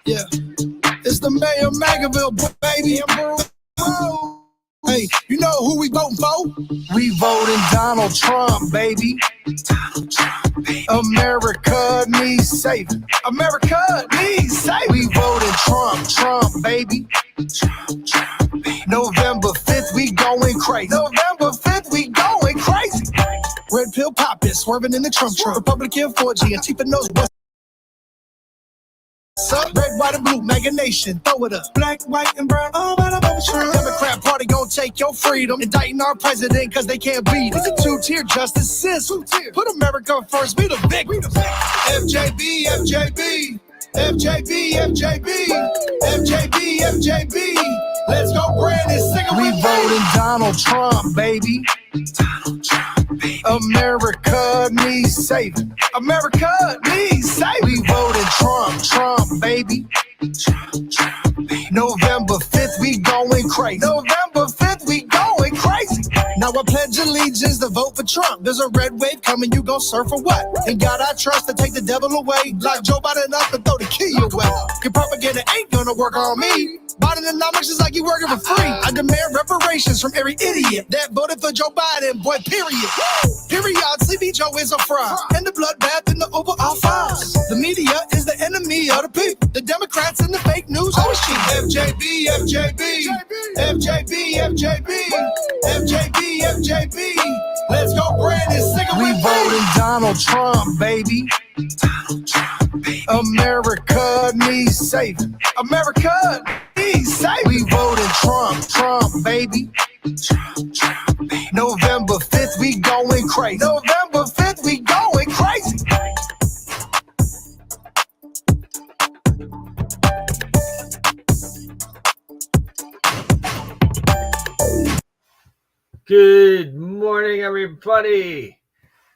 Yeah, it's the mayor of Magaville, baby. Hey, you know who we voting for? We voting Donald Trump, baby. America needs saving. America needs saving. We voting Trump, baby. November 5th, we going crazy. November 5th, we going crazy. Red pill poppin', swerving in the Trump truck. Republican 4G, and Tifa knows what's up. Red, white, and blue, mega nation, throw it up. Black, white, and brown, all about a Trump. Democrat party gon' take your freedom. Indicting our president cause they can't beat it. It's a two-tier justice system. Put America first, be the big. FJB, FJB. FJB, FJB. FJB, FJB. Let's go, Brandon, sing it. We voting Donald Trump, baby. America needs saving. America needs saving. We voting Trump, baby. November 5th, we going crazy. November 5th, we going crazy. Now I pledge allegiance to vote for Trump. There's a red wave coming, you gon' surf for what? And God I trust to take the devil away. Lock Joe Biden up and throw the key away. Your propaganda ain't gonna work on me. Bidenomics is like you working for free. I demand reparations from every idiot that voted for Joe Biden, boy, period. Period, Sleepy Joe is a fraud. And the bloodbath in the Oval Office. The media is the enemy of the people. The Democrats and the fake news always cheat. FJB, FJB. FJB, FJB. FJB, FJB. Let's go, Brandon, sing it with me. We voting Donald Trump, baby. America needs saving. America needs saving. We voting Trump, baby. November 5th, we going crazy. November 5th, we going crazy. Good morning, everybody.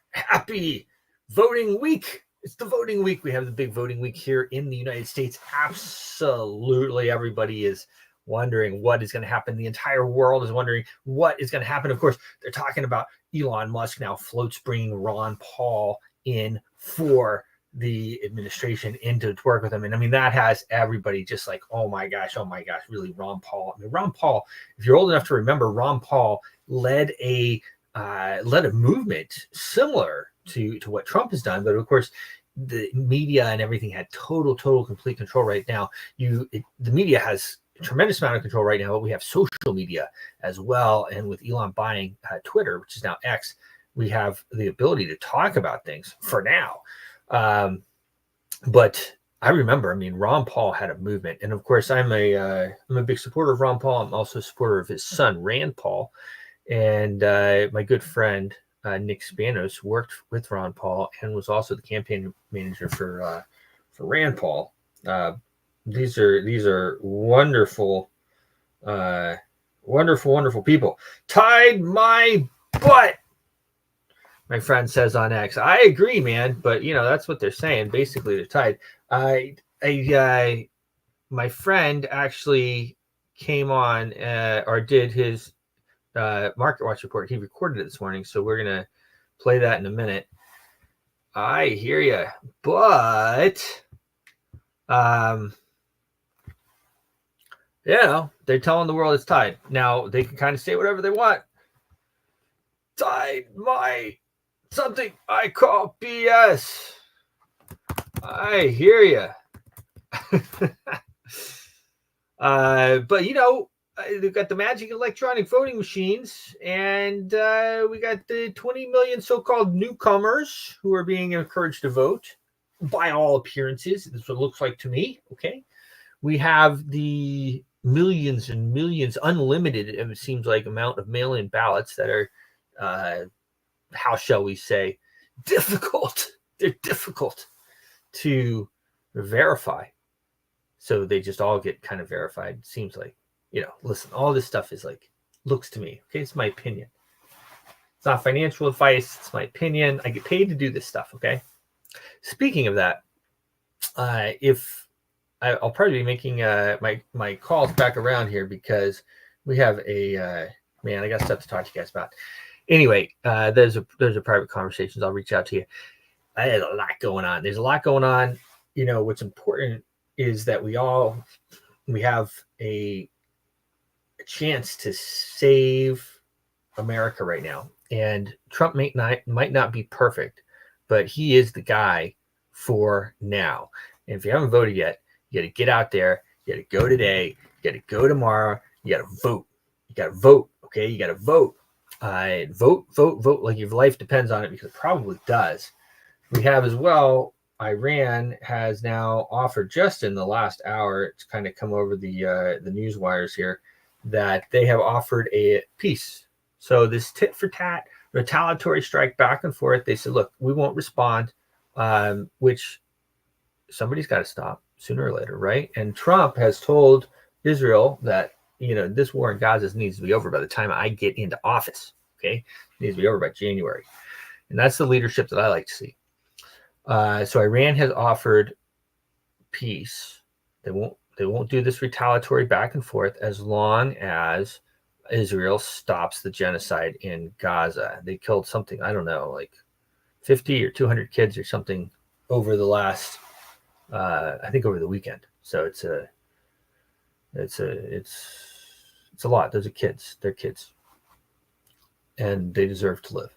Happy voting week. It's the voting week. We have the big voting week here in the United States. Absolutely everybody is wondering what is going to happen. The entire world is wondering what is going to happen. Of course, they're talking about Elon Musk now floats bringing Ron Paul in for the administration in to work with him. And I mean, that has everybody just like, oh my gosh, really, Ron Paul. I mean, Ron Paul, if you're old enough to remember, Ron Paul led a movement similar to what Trump has done. But of course, the media and everything had total, complete control right now. The media has a tremendous amount of control right now, but we have social media as well. And with Elon buying Twitter, which is now X, we have the ability to talk about things for now. But I remember, I mean, Ron Paul had a movement. And of course, I'm a big supporter of Ron Paul. I'm also a supporter of his son, Rand Paul. And my good friend, Nick Spanos, worked with Ron Paul and was also the campaign manager for Rand Paul. These are wonderful, wonderful people. Tied my butt, my friend says on X. I agree, man, but you know that's what they're saying. Basically, they're tied. My friend actually came on or did his Market Watch report. He recorded it this morning, so we're gonna play that in a minute. I hear you, but you know, they're telling the world it's tied. Now they can kind of say whatever they want. Tied my something I call BS. I hear you. But you know, we've got the magic electronic voting machines, and we got the 20 million so-called newcomers who are being encouraged to vote. By all appearances, this is what it looks like to me. Okay, we have the millions and millions, unlimited, it seems like, amount of mail-in ballots that are, how shall we say, difficult. They're difficult to verify. So they just all get kind of verified. It seems like, you know, listen, all this stuff is like, looks to me. Okay, it's my opinion. It's not financial advice. It's my opinion. I get paid to do this stuff. Okay. Speaking of that, I'll probably be making my calls back around here because we have a man. I got stuff to talk to you guys about. Anyway, there's a private conversations. I'll reach out to you. I had a lot going on. There's a lot going on. what's important is that we have a chance to save America right now. And Trump might not be perfect, but he is the guy for now. And if you haven't voted yet, you got to get out there. You got to go today. You got to go tomorrow. You got to vote. You got to vote. Okay, you got to vote. Vote like your life depends on it, because it probably does. We have as well. Iran has now offered, just in the last hour, it's kind of come over the news wires here, that they have offered a peace. So this tit for tat retaliatory strike back and forth. They said, look, we won't respond, which somebody's got to stop sooner or later, right? And Trump has told Israel that, this war in Gaza needs to be over by the time I get into office. Okay, it needs to be over by January. And that's the leadership that I like to see. So Iran has offered peace. They won't do this retaliatory back and forth as long as Israel stops the genocide in Gaza. They killed something, I don't know, like 50 or 200 kids or something over the last, I think over the weekend. So it's a lot. Those are kids. They're kids, and they deserve to live.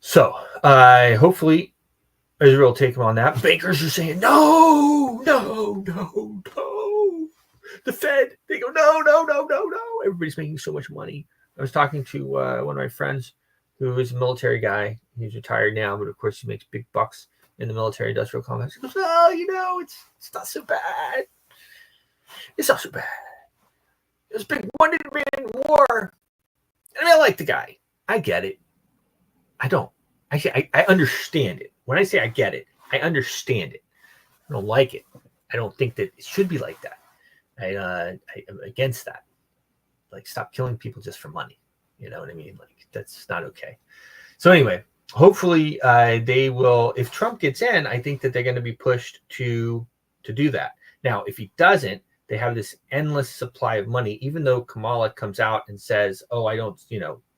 So hopefully Israel will take them on that. Bankers are saying, no. The Fed, they go, no. Everybody's making so much money. I was talking to one of my friends who is a military guy. He's retired now, but of course he makes big bucks in the military industrial complex. He goes, it's not so bad. It's not so bad. This big one-man war. And I like the guy. I get it. I don't. Actually, I understand it. When I say I get it, I understand it. I don't like it. I don't think that it should be like that. I am against that. Like, stop killing people just for money. You know what I mean? Like, that's not okay. So anyway, hopefully they will. If Trump gets in, I think that they're going to be pushed to do that. Now, if he doesn't, they have this endless supply of money. Even though Kamala comes out and says, "Oh, I don't,"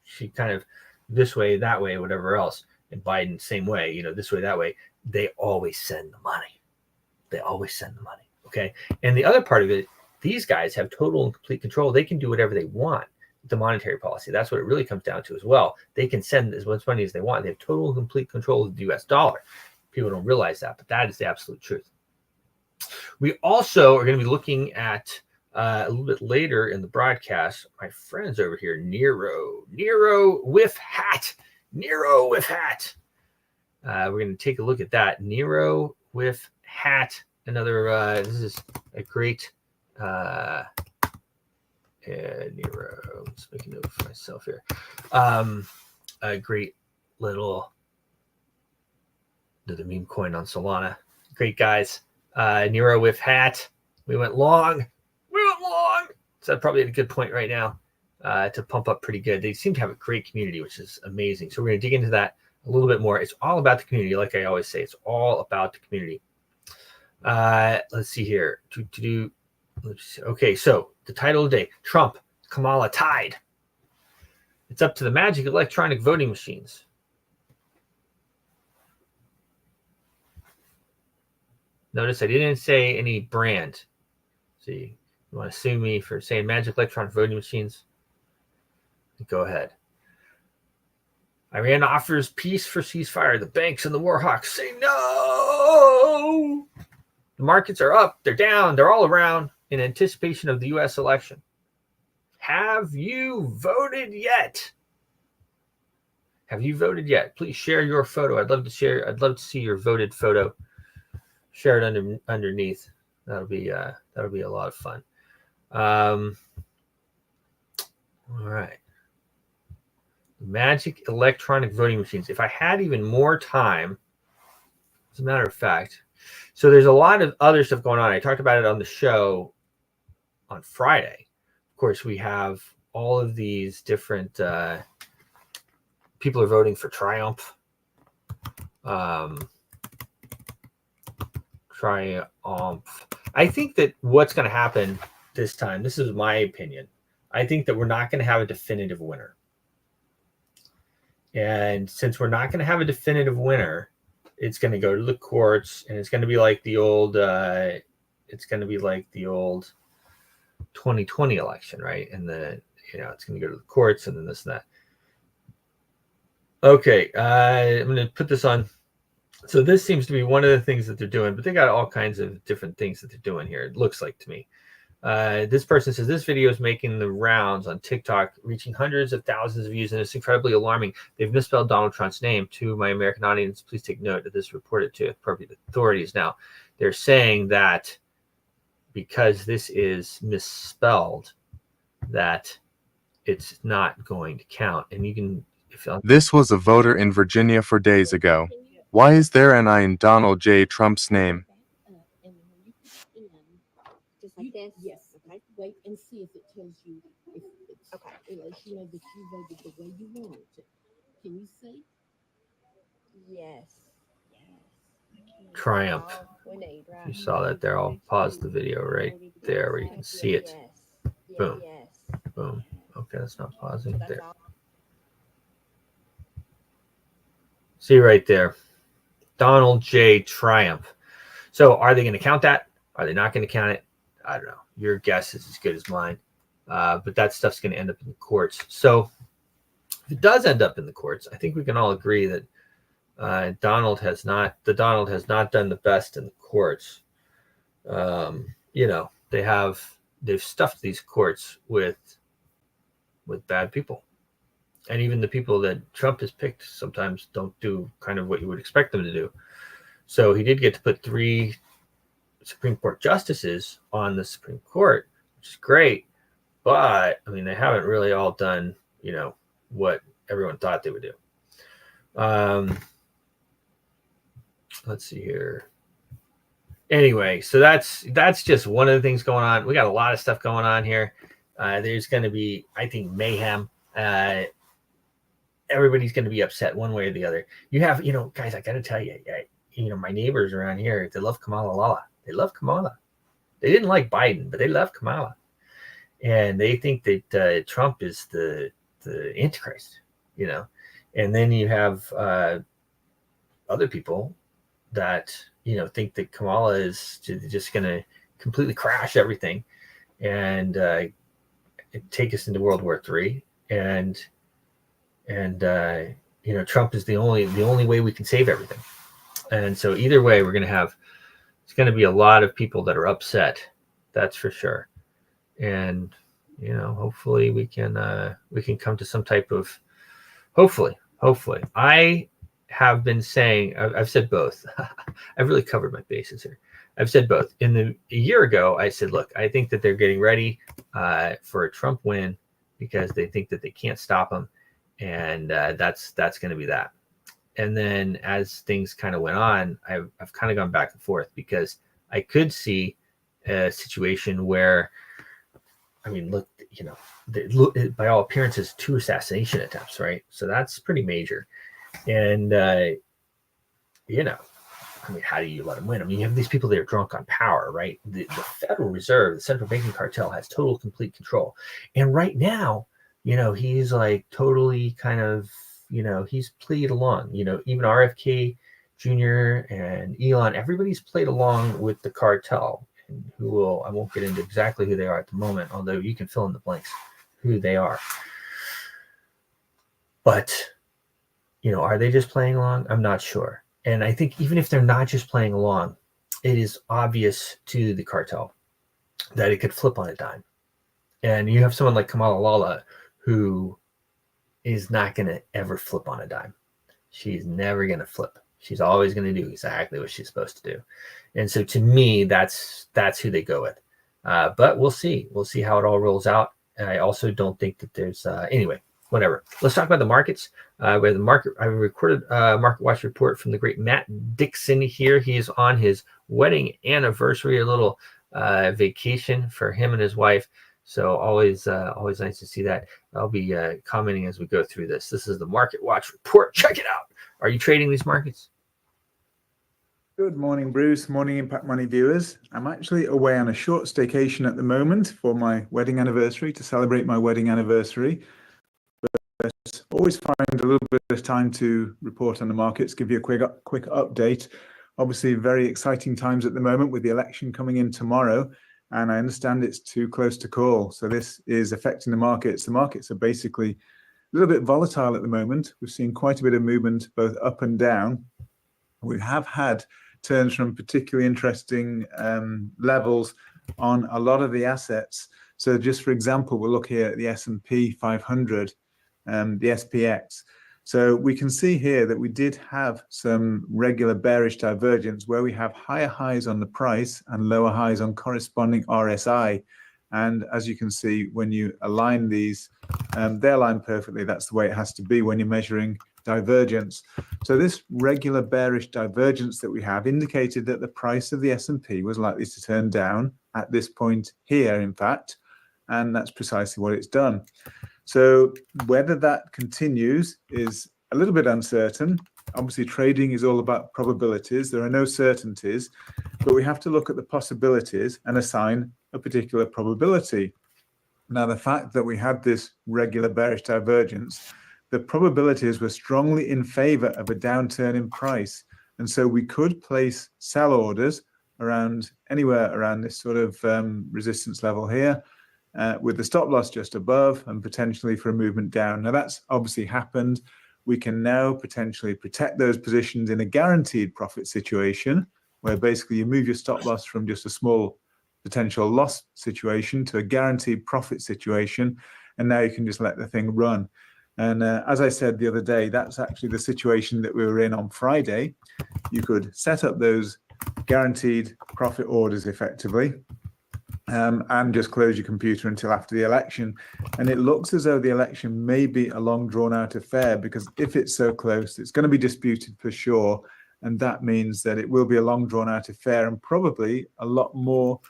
she kind of this way, that way, whatever else. And Biden, same way, this way, that way. They always send the money. Okay. And the other part of it, these guys have total and complete control. They can do whatever they want with the monetary policy. That's what it really comes down to as well. They can send as much money as they want. They have total and complete control of the US dollar. People don't realize that, but that is the absolute truth. We also are going to be looking at a little bit later in the broadcast, my friends over here, NEIROH with hat. We're going to take a look at that. NEIROH with hat. Another, this is a great, NEIROH. Let's make a note for myself here. A great little, another meme coin on Solana. Great guys. NEIROH with hat. We went long. So that's probably a good point right now to pump up pretty good. They seem to have a great community, which is amazing. So we're going to dig into that a little bit more. It's all about the community. Like I always say, it's all about the community. Let's see here. Okay, so the title of the day, Trump, Kamala tied. It's up to the magic electronic voting machines. Notice I didn't say any brand. See, you want to sue me for saying magic electronic voting machines? Go ahead. Iran offers peace for ceasefire. The banks and the Warhawks say no. The markets are up. They're down. They're all around in anticipation of the U.S. election. Have you voted yet? Please share your photo. I'd love to see your voted photo. Share it underneath. That'll be a lot of fun. All right. Magic electronic voting machines. If I had even more time, as a matter of fact, so there's a lot of other stuff going on. I talked about it on the show on Friday. Of course, we have all of these different people are voting for Triumph. I think that what's going to happen this time, this is my opinion, I think that we're not going to have a definitive winner. And since we're not going to have a definitive winner, it's going to go to the courts, and it's going to be like the old 2020 election, right? And it's going to go to the courts, and then this and that. Okay, I'm going to put this on. So this seems to be one of the things that they're doing, but they got all kinds of different things that they're doing here. It looks like to me. This person says this video is making the rounds on TikTok, reaching hundreds of thousands of views, and it's incredibly alarming. They've misspelled Donald Trump's name. To my American audience, please take note of this. Report it to appropriate authorities. Now, they're saying that because this is misspelled, that it's not going to count. And you can... This was a voter in Virginia 4 days ago. Why is there an I in Donald J. Trump's name? Just like this? Yes. Okay. Wait and see if it tells you if it's okay. It lets you know that you voted the way you want it to. Can you see? Yes. Triumph. You saw that there. I'll pause the video right there where you can see it. Boom. Boom. Okay, that's not pausing there. See right there. Donald J. Triumph. So are they going to count that? Are they not going to count it? I don't know. Your guess is as good as mine. But that stuff's going to end up in the courts. So if it does end up in the courts, I think we can all agree that Donald has not done the best in the courts. They've stuffed these courts with bad people. And even the people that Trump has picked sometimes don't do kind of what you would expect them to do. So he did get to put 3 Supreme Court justices on the Supreme Court, which is great. But, I mean, they haven't really all done, what everyone thought they would do. Let's see here. Anyway, so that's just one of the things going on. We got a lot of stuff going on here. There's going to be, I think, mayhem. Everybody's going to be upset one way or the other. You have, guys, I got to tell you, my neighbors around here, they love Kamala. They love Kamala. They didn't like Biden, but they love Kamala. And they think that Trump is the Antichrist, And then you have other people that, think that Kamala is just going to completely crash everything and take us into World War III. And Trump is the only way we can save everything. And so either way, it's going to be a lot of people that are upset. That's for sure. And, hopefully we can come to some type of, hopefully, I have been saying, I've said both. I've really covered my bases here. I've said both. A year ago, I said, look, I think that they're getting ready for a Trump win because they think that they can't stop him. And that's going to be that. And then as things kind of went on, I've kind of gone back and forth because I could see a situation where, look, by all appearances, 2 assassination attempts, right? So that's pretty major. And, how do you let them win? You have these people that are drunk on power, right? The Federal Reserve, the central banking cartel, has total, complete control. And right now, he's like totally kind of, he's played along, even RFK Jr. and Elon, everybody's played along with the cartel, and I won't get into exactly who they are at the moment, although you can fill in the blanks who they are. But, are they just playing along? I'm not sure. And I think even if they're not just playing along, it is obvious to the cartel that it could flip on a dime. And you have someone like Kamala, who is not going to ever flip on a dime. She's never going to flip. She's always going to do exactly what she's supposed to do. And so to me, that's who they go with. But we'll see. We'll see how it all rolls out. And I also don't think that there's anyway, whatever. Let's talk about the markets. Where the market, I recorded a Market Watch report from the great Matt Dixon here. He is on his wedding anniversary, a little vacation for him and his wife. So always nice to see that. I'll be commenting as we go through this. This is the Market Watch report. Check it out. Are you trading these markets? Good morning, Bruce. Morning, Impact Money viewers. I'm actually away on a short staycation at the moment for my wedding anniversary, to celebrate my wedding anniversary. But Always find a little bit of time to report on the markets, give you a quick update. Obviously, very exciting times at the moment with the election coming in tomorrow, and I understand it's too close to call. So this is affecting the markets. The markets are basically a little bit volatile at the moment. We've seen quite a bit of movement both up and down. We have had turns from particularly interesting levels on a lot of the assets. So just for example, we'll look here at the S&P 500, the SPX. So we can see here that we did have some regular bearish divergence where we have higher highs on the price and lower highs on corresponding RSI. And as you can see, when you align these, they align perfectly. That's the way it has to be when you're measuring divergence. So this regular bearish divergence that we have indicated that the price of the S&P was likely to turn down at this point here, in fact, and that's precisely what it's done. So whether that continues is a little bit uncertain. Obviously, trading is all about probabilities. There are no certainties, but we have to look at the possibilities and assign a particular probability. Now, the fact that we had this regular bearish divergence, the probabilities were strongly in favor of a downturn in price. And so we could place sell orders around anywhere around this sort of resistance level here, with the stop loss just above and potentially for a movement down. Now that's obviously happened. We can now potentially protect those positions in a guaranteed profit situation where basically you move your stop loss from just a small potential loss situation to a guaranteed profit situation. And now you can just let the thing run. And as I said the other day, that's actually the situation that we were in on Friday. You could set up those guaranteed profit orders effectively, and just close your computer until after the election. And it looks as though the election may be a long drawn out affair, because if it's so close, it's going to be disputed for sure. And that means that it will be a long drawn out affair and probably a lot more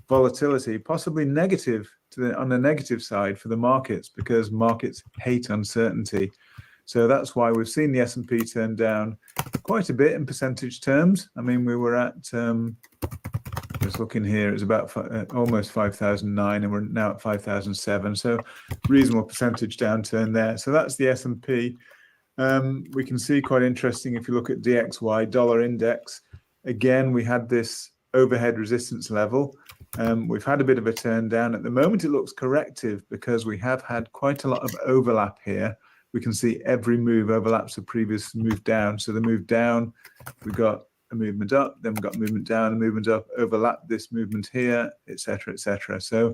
volatility, possibly negative on the negative side for the markets, because markets hate uncertainty. So that's why we've seen the S&P turn down quite a bit in percentage terms. I mean, we were at, just looking here, it's about almost 5,009 and we're now at 5,007. So reasonable percentage downturn there. So that's the S&P. We can see quite interesting if you look at DXY, dollar index. Again, we had this overhead resistance level. We've had a bit of a turn down. At the moment, it looks corrective because we have had quite a lot of overlap here. We can see every move overlaps the previous move down. So the move down, we got a movement up, then we got movement down, a movement up, overlap this movement here, etc., etc. So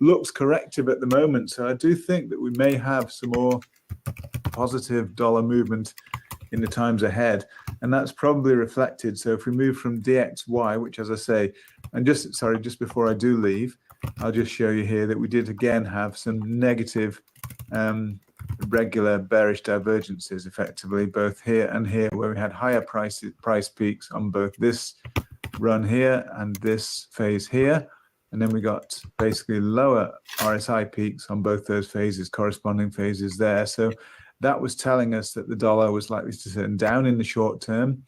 looks corrective at the moment. So I do think that we may have some more positive dollar movement in the times ahead, and that's probably reflected. So if we move from DXY, which, as I say, and just before I do leave, I'll just show you here that we did again have some negative regular bearish divergences effectively, both here and here, where we had higher price peaks on both this run here and this phase here, and then we got basically lower RSI peaks on both those phases, corresponding phases there. So that was telling us that the dollar was likely to turn down in the short term.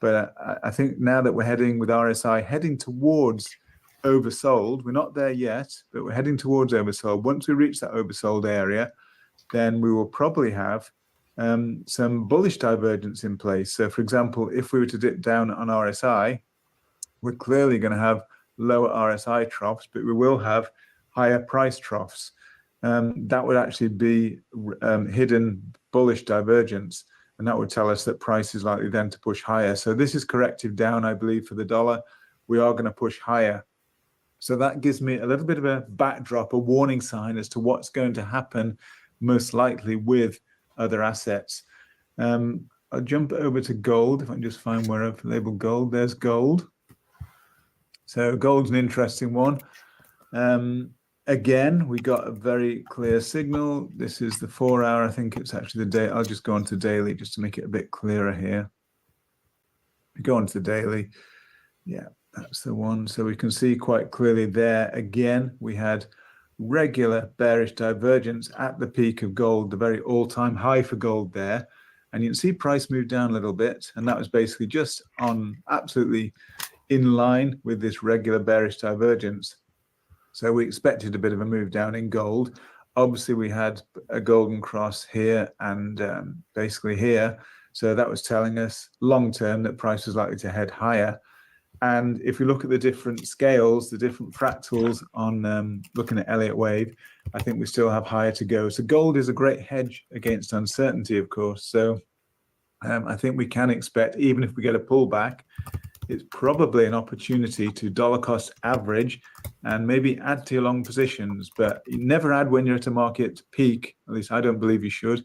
But I think now that we're heading with RSI heading towards oversold, we're not there yet, but we're heading towards oversold. Once we reach that oversold area, then we will probably have some bullish divergence in place. So for example, if we were to dip down on RSI, we're clearly going to have lower RSI troughs, but we will have higher price troughs. That would actually be hidden bullish divergence, and that would tell us that price is likely then to push higher. So this is corrective down, I believe, for the dollar. We are going to push higher. So that gives me a little bit of a backdrop, a warning sign as to what's going to happen most likely with other assets. I'll jump over to gold if I can just find where I've labeled gold. There's gold. So gold's an interesting one. Again, we got a very clear signal. This is the 4 hour. I think it's actually the day. I'll just go on to daily just to make it a bit clearer here. We go on to the daily. Yeah, that's the one. So we can see quite clearly there. Again, we had regular bearish divergence at the peak of gold, the very all-time high for gold there. And you can see price move down a little bit. And that was basically just on absolutely in line with this regular bearish divergence. So we expected a bit of a move down in gold. obviously we had a golden cross here and basically here. So that was telling us long term that price was likely to head higher. And if we look at the different scales, the different fractals on looking at Elliott wave, I think we still have higher to go. So gold is a great hedge against uncertainty, of course. So I think we can expect, even if we get a pullback, it's probably an opportunity to dollar cost average and maybe add to your long positions. But you never add when you're at a market peak. At least I don't believe you should.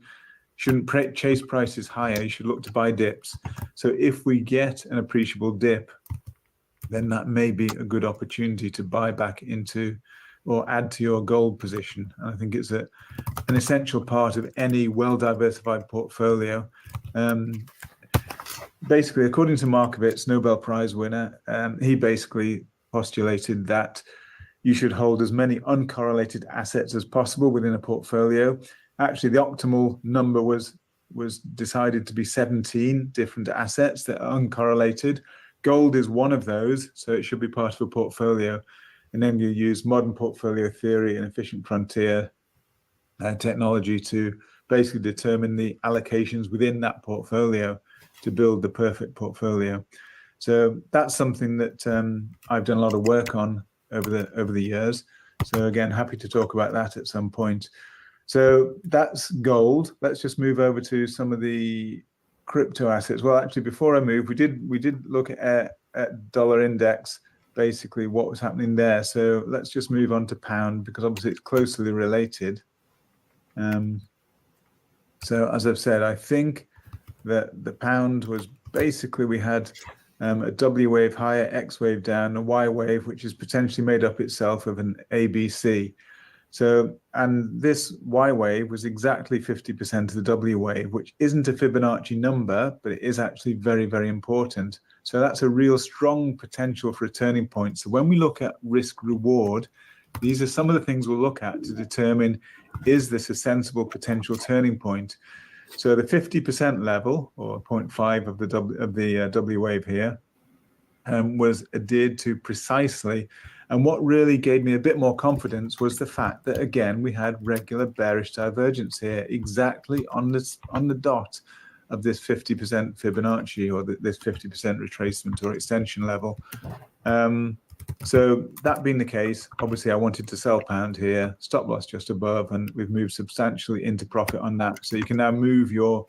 Shouldn't chase prices higher. You should look to buy dips. So if we get an appreciable dip, then that may be a good opportunity to buy back into or add to your gold position. And I think it's an essential part of any well-diversified portfolio. Basically, according to Markowitz, Nobel Prize winner, he basically postulated that you should hold as many uncorrelated assets as possible within a portfolio. Actually, the optimal number was decided to be 17 different assets that are uncorrelated. Gold is one of those, so it should be part of a portfolio. And then you use modern portfolio theory and efficient frontier technology to basically determine the allocations within that portfolio to build the perfect portfolio. So that's something that I've done a lot of work on over the years. So again, happy to talk about that at some point. So that's gold. Let's just move over to some of the crypto assets. Well, actually, before I move, we did look at dollar index, basically what was happening there. So let's just move on to pound, because obviously it's closely related. So as I've said, I think that the pound was basically, we had a W wave higher, X wave down, a Y wave, which is potentially made up itself of an ABC. So, and this Y wave was exactly 50% of the W wave, which isn't a Fibonacci number, but it is actually very, very important. So that's a real strong potential for a turning point. So when we look at risk reward, these are some of the things we'll look at to determine, is this a sensible potential turning point? So the 50% level, or 0.5 of the W wave here, was adhered to precisely. And what really gave me a bit more confidence was the fact that, again, we had regular bearish divergence here, exactly on the dot of this 50% Fibonacci, or this 50% retracement or extension level. So that being the case, obviously I wanted to sell pound here, stop loss just above, and we've moved substantially into profit on that. So you can now move your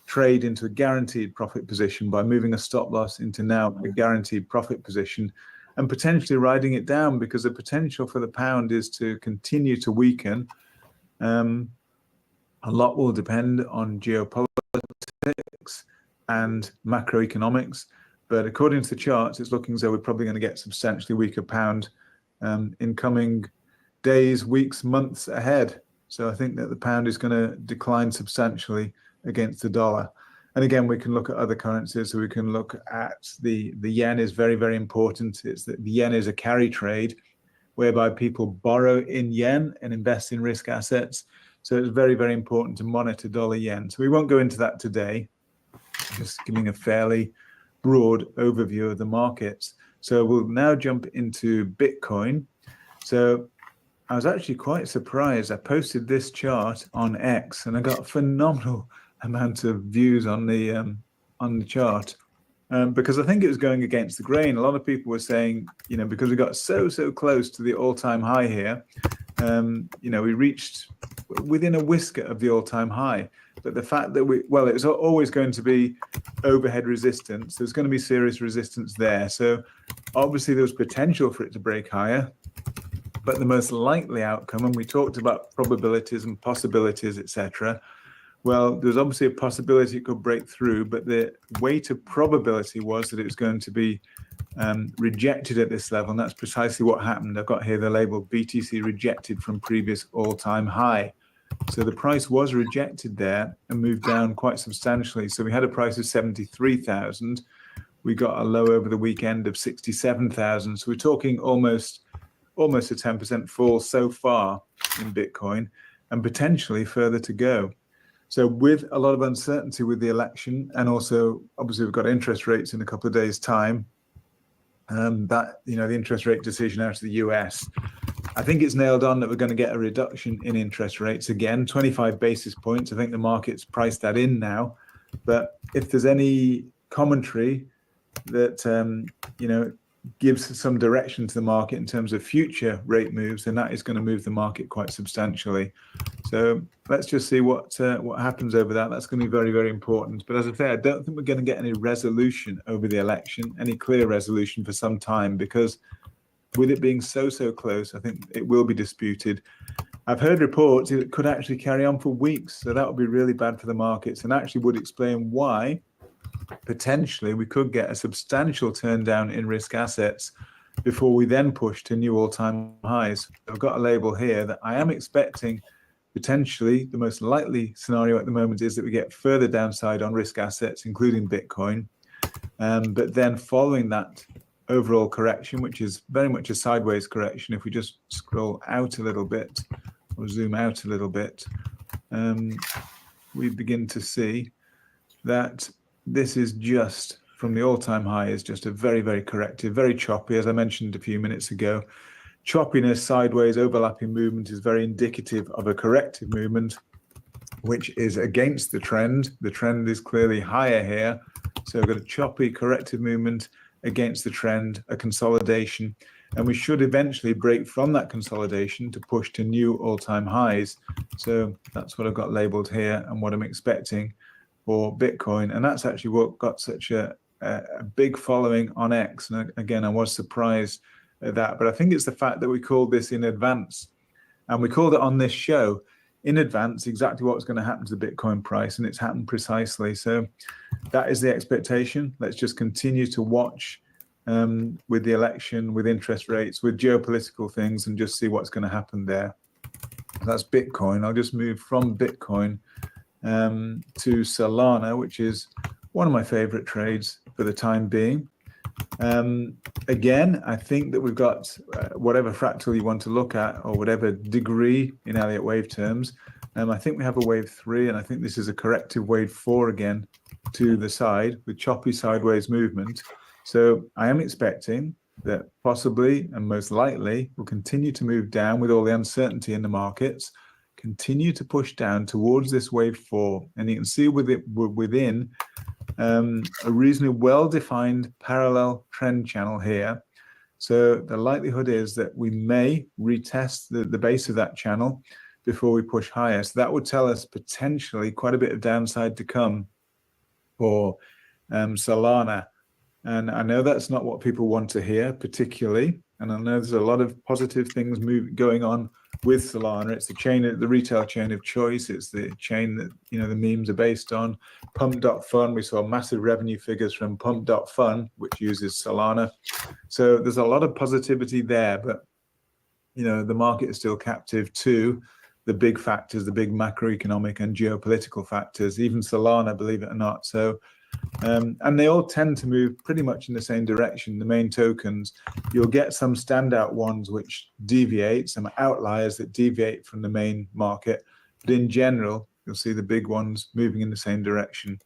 trade into a guaranteed profit position by moving a stop loss into now a guaranteed profit position, and potentially riding it down, because the potential for the pound is to continue to weaken. A lot will depend on geopolitics and macroeconomics. But according to the charts, it's looking as though we're probably going to get substantially weaker pound in coming days, weeks, months ahead. So I think that the pound is going to decline substantially against the dollar. And again, we can look at other currencies. So we can look at the yen is very, very important. It's that the yen is a carry trade, whereby people borrow in yen and invest in risk assets. So it's very, very important to monitor dollar yen. So we won't go into that today, just giving a fairly broad overview of the markets. So we'll now jump into Bitcoin. So I was actually quite surprised. I posted this chart on X and I got a phenomenal amount of views on the chart, because I think it was going against the grain. A lot of people were saying, you know, because we got so close to the all-time high here, you know, we reached within a whisker of the all-time high. But the fact that it's always going to be overhead resistance. There's going to be serious resistance there. So obviously there was potential for it to break higher, but the most likely outcome, and we talked about probabilities and possibilities, etc. Well, there's obviously a possibility it could break through, but the weight of probability was that it was going to be rejected at this level, and that's precisely what happened. I've got here the label BTC rejected from previous all-time high. So the price was rejected there and moved down quite substantially. So we had a price of 73,000. We got a low over the weekend of 67,000. So we're talking almost a 10% fall so far in Bitcoin, and potentially further to go. So with a lot of uncertainty with the election, and also obviously we've got interest rates in a couple of days' time, that, you know, the interest rate decision out of the US, I think it's nailed on that we're going to get a reduction in interest rates again, 25 basis points. I think the market's priced that in now. But if there's any commentary that, gives some direction to the market in terms of future rate moves, then that is going to move the market quite substantially. So let's just see what happens over that. That's going to be very, very important. But as I say, I don't think we're going to get any resolution over the election, any clear resolution for some time, because with it being so close, I think it will be disputed. I've heard reports it could actually carry on for weeks, so that would be really bad for the markets, and actually would explain why potentially we could get a substantial turn down in risk assets before we then push to new all-time highs. I've got a label here that I am expecting potentially the most likely scenario at the moment is that we get further downside on risk assets, including Bitcoin. But then following that overall correction, which is very much a sideways correction, if we just scroll out a little bit or zoom out a little bit, we begin to see that this is just from the all-time high is just a very, very corrective, very choppy, as I mentioned a few minutes ago. Choppiness, sideways, overlapping movement is very indicative of a corrective movement, which is against the trend. The trend is clearly higher here. So we've got a choppy corrective movement against the trend, a consolidation, and we should eventually break from that consolidation to push to new all-time highs. So that's what I've got labeled here and what I'm expecting for Bitcoin. And that's actually what got such a big following on X. And again, I was surprised at that, but I think it's the fact that we called this in advance, and we called it on this show in advance exactly what was going to happen to the Bitcoin price, and it's happened precisely. So that is the expectation. Let's just continue to watch with the election, with interest rates, with geopolitical things, and just see what's going to happen there. That's Bitcoin. I'll just move from Bitcoin to Solana, which is one of my favorite trades for the time being. Again, I think that we've got whatever fractal you want to look at, or whatever degree in Elliott wave terms. I think we have a wave 3, and I think this is a corrective wave 4 again to the side with choppy sideways movement. So I am expecting that possibly and most likely will continue to move down with all the uncertainty in the markets, continue to push down towards this wave 4. And you can see with it, we're within a reasonably well-defined parallel trend channel here. So the likelihood is that we may retest the base of that channel before we push higher. So that would tell us potentially quite a bit of downside to come for Solana. And I know that's not what people want to hear particularly. And I know there's a lot of positive things going on with Solana. It's the retail chain of choice. It's the chain that, the memes are based on. Pump.fun, we saw massive revenue figures from Pump.fun, which uses Solana. So there's a lot of positivity there, but, the market is still captive to the big factors, the big macroeconomic and geopolitical factors, even Solana, believe it or not. So, and they all tend to move pretty much in the same direction, the main tokens. You'll get some standout ones which deviate, some outliers that deviate from the main market. But in general, you'll see the big ones moving in the same direction.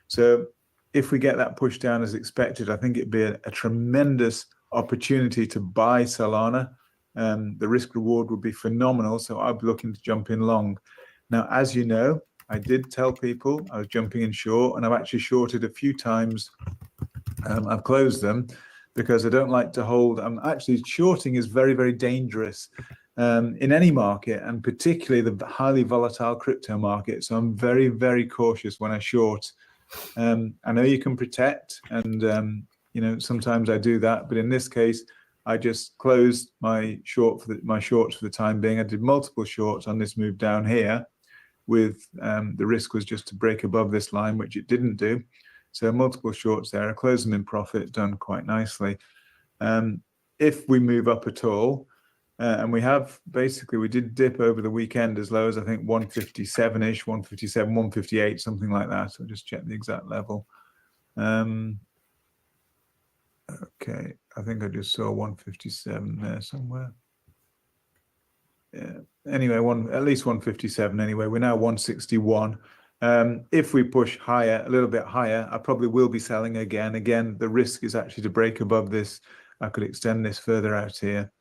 So if we get that push down as expected, I think it'd be a tremendous opportunity to buy Solana. The risk reward would be phenomenal. So I'd be looking to jump in long. Now, as you know, I did tell people I was jumping in short, and I've actually shorted a few times. I've closed them because I don't like to hold. Actually, shorting is very, very dangerous in any market, and particularly the highly volatile crypto market. So I'm very, very cautious when I short. I know you can protect, and sometimes I do that, but in this case, I just closed my shorts for the time being. I did multiple shorts on this move down here. With the risk was just to break above this line, which it didn't do. So multiple shorts there. I closed them in profit, done quite nicely. If we move up at all, and we did dip over the weekend as low as I think 157-ish, 157, 158, something like that. So I'll just check the exact level. Okay, I think I just saw 157 there somewhere. Yeah. Anyway, at least 157 anyway. We're now 161. If we push higher, a little bit higher, I probably will be selling again. Again, the risk is actually to break above this. I could extend this further out here.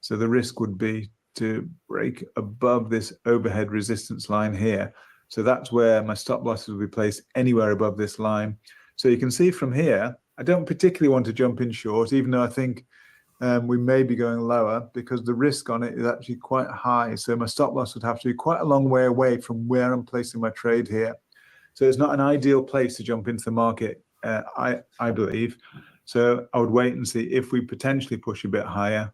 So the risk would be to break above this overhead resistance line here. So that's where my stop losses will be placed, anywhere above this line. So you can see from here, I don't particularly want to jump in short, even though I think we may be going lower, because the risk on it is actually quite high. So my stop loss would have to be quite a long way away from where I'm placing my trade here. So it's not an ideal place to jump into the market, I believe. So I would wait and see if we potentially push a bit higher.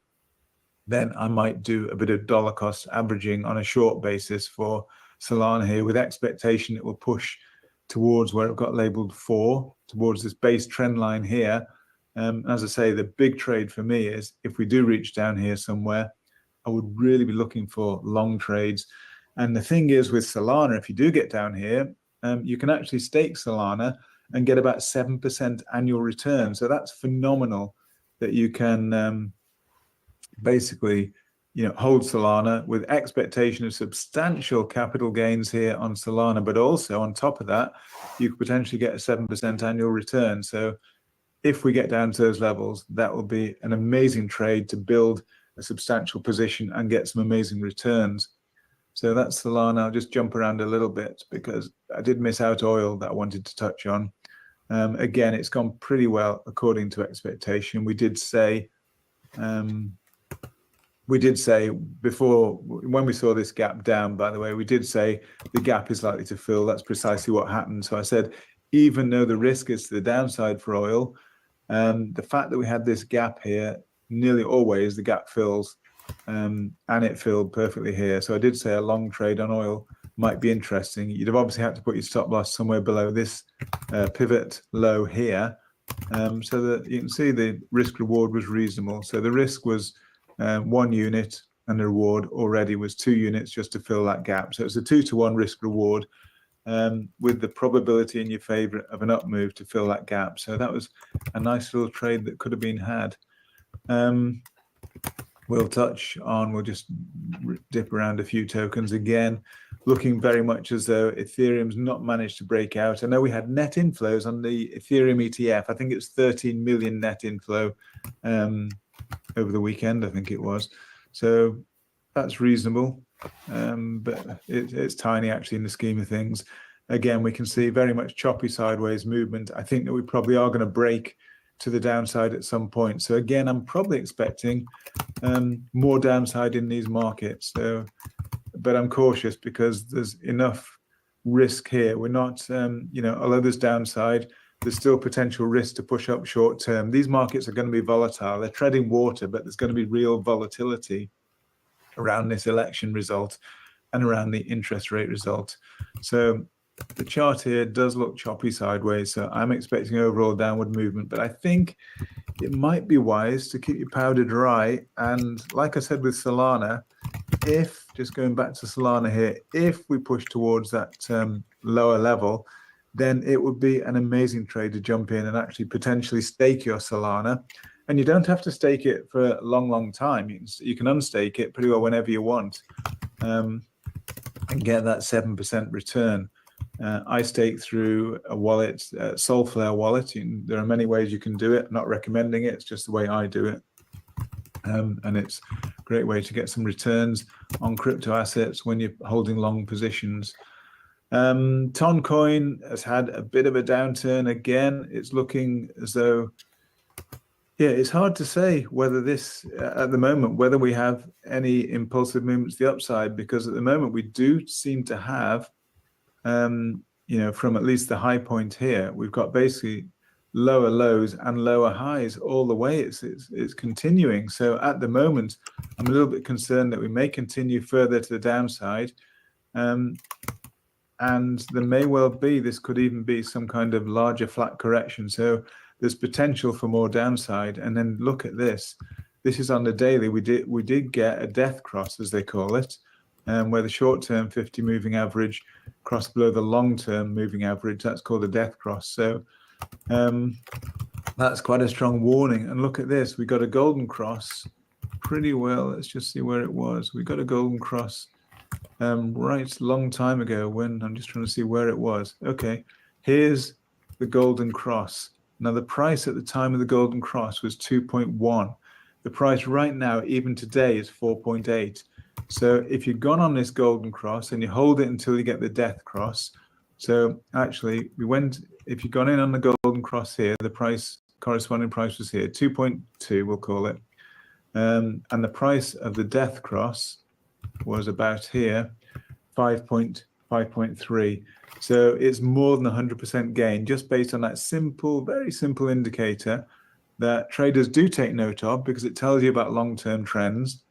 Then I might do a bit of dollar cost averaging on a short basis for Solana here, with expectation it will push towards where I've got labeled 4, towards this base trend line here. As I say, the big trade for me is if we do reach down here somewhere, I would really be looking for long trades. And the thing is with Solana, if you do get down here, you can actually stake Solana and get about 7% annual return. So that's phenomenal that you can basically, hold Solana with expectation of substantial capital gains here on Solana, but also on top of that, you could potentially get a 7% annual return. So if we get down to those levels, that will be an amazing trade to build a substantial position and get some amazing returns. So that's Solana. I'll just jump around a little bit because I did miss out oil that I wanted to touch on. Again, it's gone pretty well according to expectation. We did say before, when we saw this gap down, by the way, we did say the gap is likely to fill. That's precisely what happened. So I said, even though the risk is to the downside for oil, the fact that we had this gap here, nearly always the gap fills, and it filled perfectly here. So I did say a long trade on oil might be interesting. You'd have obviously had to put your stop loss somewhere below this pivot low here, so that you can see the risk reward was reasonable. So the risk was 1 unit and the reward already was 2 units just to fill that gap. So it's a 2-to-1 risk reward, with the probability in your favor of an up move to fill that gap. So that was a nice little trade that could have been had. We'll just dip around a few tokens again, looking very much as though Ethereum's not managed to break out. I know we had net inflows on the Ethereum ETF. I think it's 13 million net inflow over the weekend, I think it was. So that's reasonable, but it's tiny actually in the scheme of things. Again, we can see very much choppy sideways movement. I think that we probably are going to break to the downside at some point. So again, I'm probably expecting more downside in these markets. So, but I'm cautious because there's enough risk here. We're not, although there's downside, there's still potential risk to push up short term. These markets are going to be volatile. They're treading water, but there's going to be real volatility around this election result and around the interest rate result. So the chart here does look choppy sideways. So I'm expecting overall downward movement, but I think it might be wise to keep your powder dry. And like I said with Solana, if, just going back to Solana here, if we push towards that lower level, then it would be an amazing trade to jump in and actually potentially stake your Solana. And you don't have to stake it for a long, long time. You can unstake it pretty well whenever you want, and get that 7% return. I stake through a wallet, Soulflare wallet. There are many ways you can do it. I'm not recommending it. It's just the way I do it. And it's a great way to get some returns on crypto assets when you're holding long positions. Toncoin has had a bit of a downturn again. It's looking as though, it's hard to say whether this, at the moment, whether we have any impulsive movements to the upside, because at the moment we do seem to have, from at least the high point here, we've got basically lower lows and lower highs all the way. It's continuing. So at the moment, I'm a little bit concerned that we may continue further to the downside. And there may well be, this could even be some kind of larger flat correction. So there's potential for more downside. And then look at this. This is on the daily. We did get a death cross, as they call it, where the short-term 50 moving average crossed below the long-term moving average. That's called a death cross. So that's quite a strong warning. And look at this. We got a golden cross pretty well. Let's just see where it was. We got a golden cross right a long time ago, when I'm just trying to see where it was. Okay, here's the golden cross. Now the price at the time of the golden cross was 2.1. the price right now, even today, is 4.8. So if you've gone on this golden cross and you hold it until you get the death cross, so actually if you've gone in on the golden cross here, the corresponding price was here, 2.2, we'll call it. And the price of the death cross was about here, 5.3. So it's more than 100% gain just based on that very simple indicator that traders do take note of, because it tells you about long-term trends.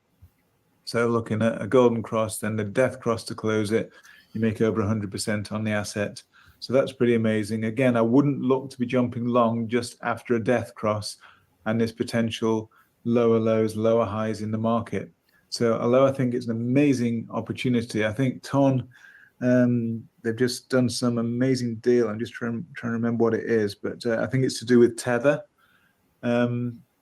So looking at a golden cross, then the death cross to close it, you make over 100% on the asset. So that's pretty amazing. Again, I wouldn't look to be jumping long just after a death cross and this potential lower lows, lower highs in the market. So although I think it's an amazing opportunity, I think TON, they've just done some amazing deal. I'm just trying to remember what it is, but I think it's to do with Tether.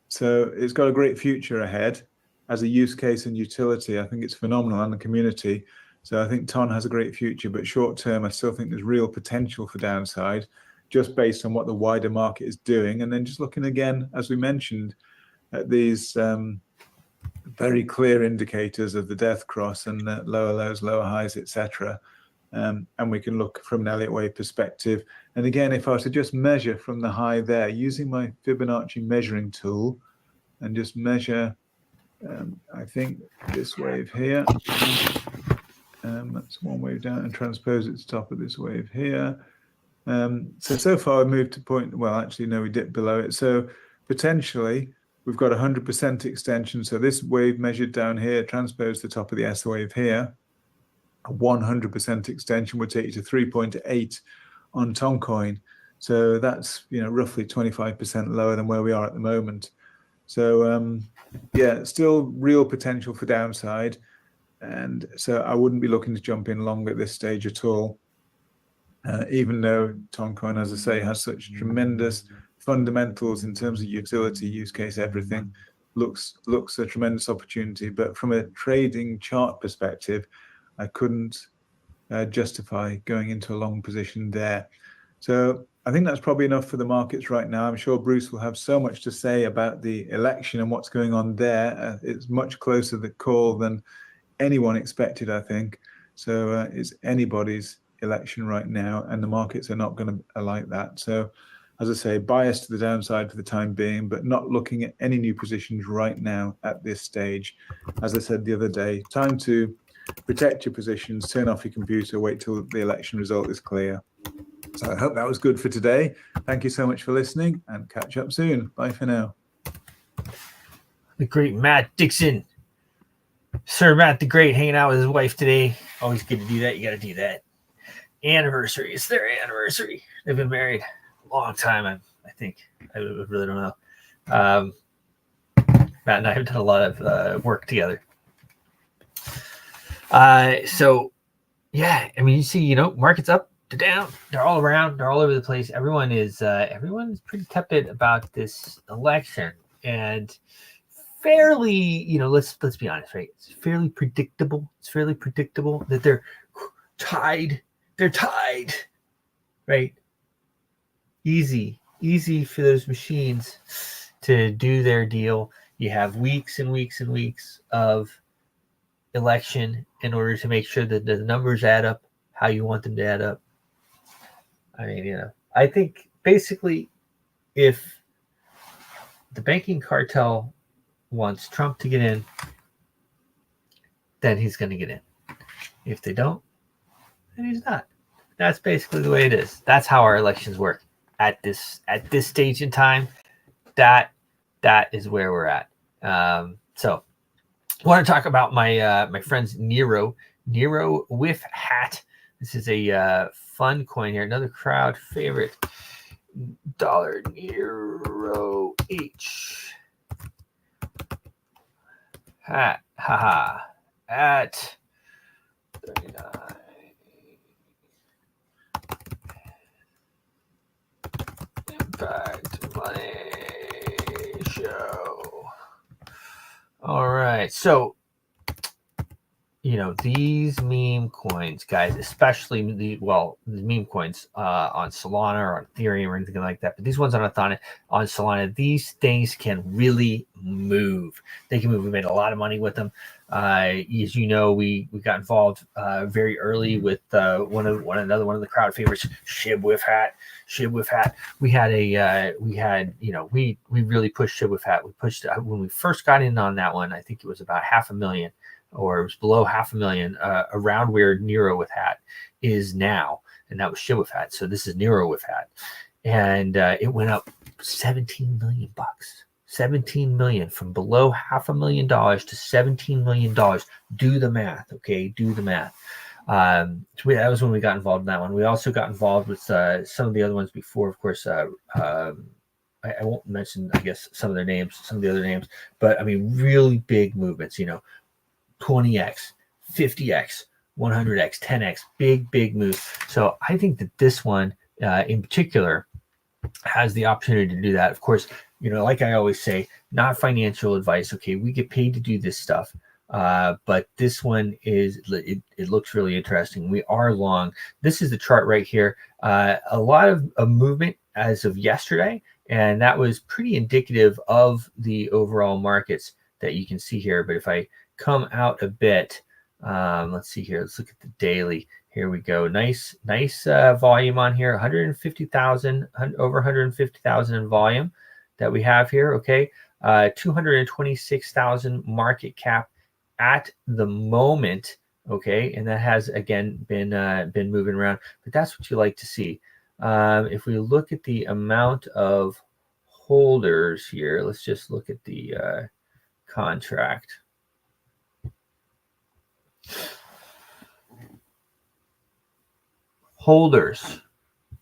So it's got a great future ahead as a use case and utility. I think it's phenomenal, and the community. So I think TON has a great future, but short term, I still think there's real potential for downside just based on what the wider market is doing. And then just looking again, as we mentioned, at these very clear indicators of the death cross and the lower lows, lower highs, etc. And we can look from an Elliott wave perspective. And again, if I was to just measure from the high there, using my Fibonacci measuring tool, and just measure, I think this wave here, that's one wave down, and transpose it to the top of this wave here. So far I've moved to point, well, actually, no, we dipped below it. So potentially we've got 100% extension. So this wave measured down here, transpose the top of the S wave here. A 100% extension would take you to 3.8 on Toncoin. So that's, roughly 25% lower than where we are at the moment. So yeah, still real potential for downside. And so I wouldn't be looking to jump in long at this stage at all. Even though Toncoin, as I say, has such tremendous fundamentals in terms of utility, use case, everything, looks a tremendous opportunity. But from a trading chart perspective, I couldn't justify going into a long position there. So I think that's probably enough for the markets right now. I'm sure Bruce will have so much to say about the election and what's going on there. It's much closer the call than anyone expected, I think. So it's anybody's election right now, and the markets are not going to like that. So as I say, biased to the downside for the time being, but not looking at any new positions right now at this stage. As I said the other day, time to protect your positions, turn off your computer, wait till the election result is clear. So I hope that was good for today. Thank you so much for listening, and catch up soon. Bye for now. The great Matt Dixon. Sir Matt the Great, hanging out with his wife today. Always good to do that. You got to do that. Anniversary. It's their anniversary. They've been married a long time, I think. I really don't know. Matt and I have done a lot of work together. So, yeah, I mean, you see, markets up to down. They're all around. They're all over the place. Everyone's pretty tepid about this election. And fairly, let's be honest, right? It's fairly predictable. That they're tied. They're tied, right? Easy for those machines to do their deal. You have weeks and weeks and weeks of election in order to make sure that the numbers add up how you want them to add up. I mean, I think basically if the banking cartel wants Trump to get in, then he's going to get in. If they don't, then he's not. That's basically the way it is. That's how our elections work at this stage in time. That is where we're at. So I want to talk about my friend's NEIROH with hat. This is a fun coin here. Another crowd favorite. Dollar NEIROH H. Hat. Haha. At 39. Impact money show. All right. So you know, these meme coins, guys, especially the meme coins on Solana or on Ethereum or anything like that, but these ones on Solana, these things can really move. They can move. We made a lot of money with them. As you know, we got involved very early with another one of the crowd favorites, Shib with Hat. We really pushed Shib with Hat. We pushed when we first got in on that one. I think it was about 500,000. Or it was below 500,000, around where NEIROH with Hat is now, and that was Shib with Hat. So this is NEIROH with Hat, and it went up 17 million bucks. 17 million, from below $500,000 to $17 million. Do the math, okay? Do the math. That was when we got involved in that one. We also got involved with some of the other ones before, of course. I won't mention, I guess, some of the other names, but I mean, really big movements, you know, 20x, 50x, 100x, 10x, big moves. So I think that this one in particular has the opportunity to do that. Of course, you know, like I always say, not financial advice. Okay, we get paid to do this stuff, but this one it looks really interesting. We are long. This is the chart right here. A lot of movement as of yesterday, and that was pretty indicative of the overall markets that you can see here. But if I come out a bit, let's see here. Let's look at the daily. Here we go. Nice volume on here. 150,000, over 150,000 in volume that we have here. Okay, 226,000 market cap at the moment. Okay, and that has again been moving around, but that's what you like to see. If we look at the amount of holders here, let's just look at the contract. Holders,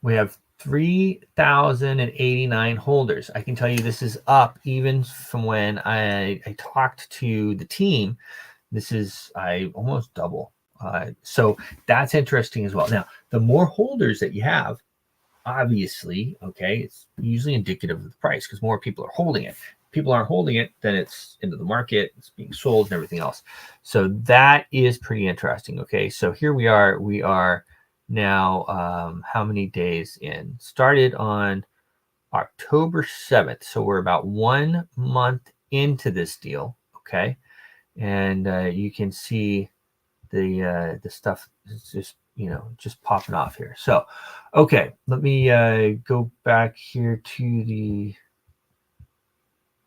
we have 3,089 holders. I can tell you this is up even from when I talked to the team. This is almost double. So that's interesting as well. Now, the more holders that you have, obviously, okay, it's usually indicative of the price because more people are holding it. If people aren't holding it, then it's into the market, it's being sold and everything else. So that is pretty interesting. Okay, so here we are now, how many days in? Started on October 7th. So we're about 1 month into this deal. Okay, and you can see the stuff is just, you know, just popping off here. So, okay, let me go back here to the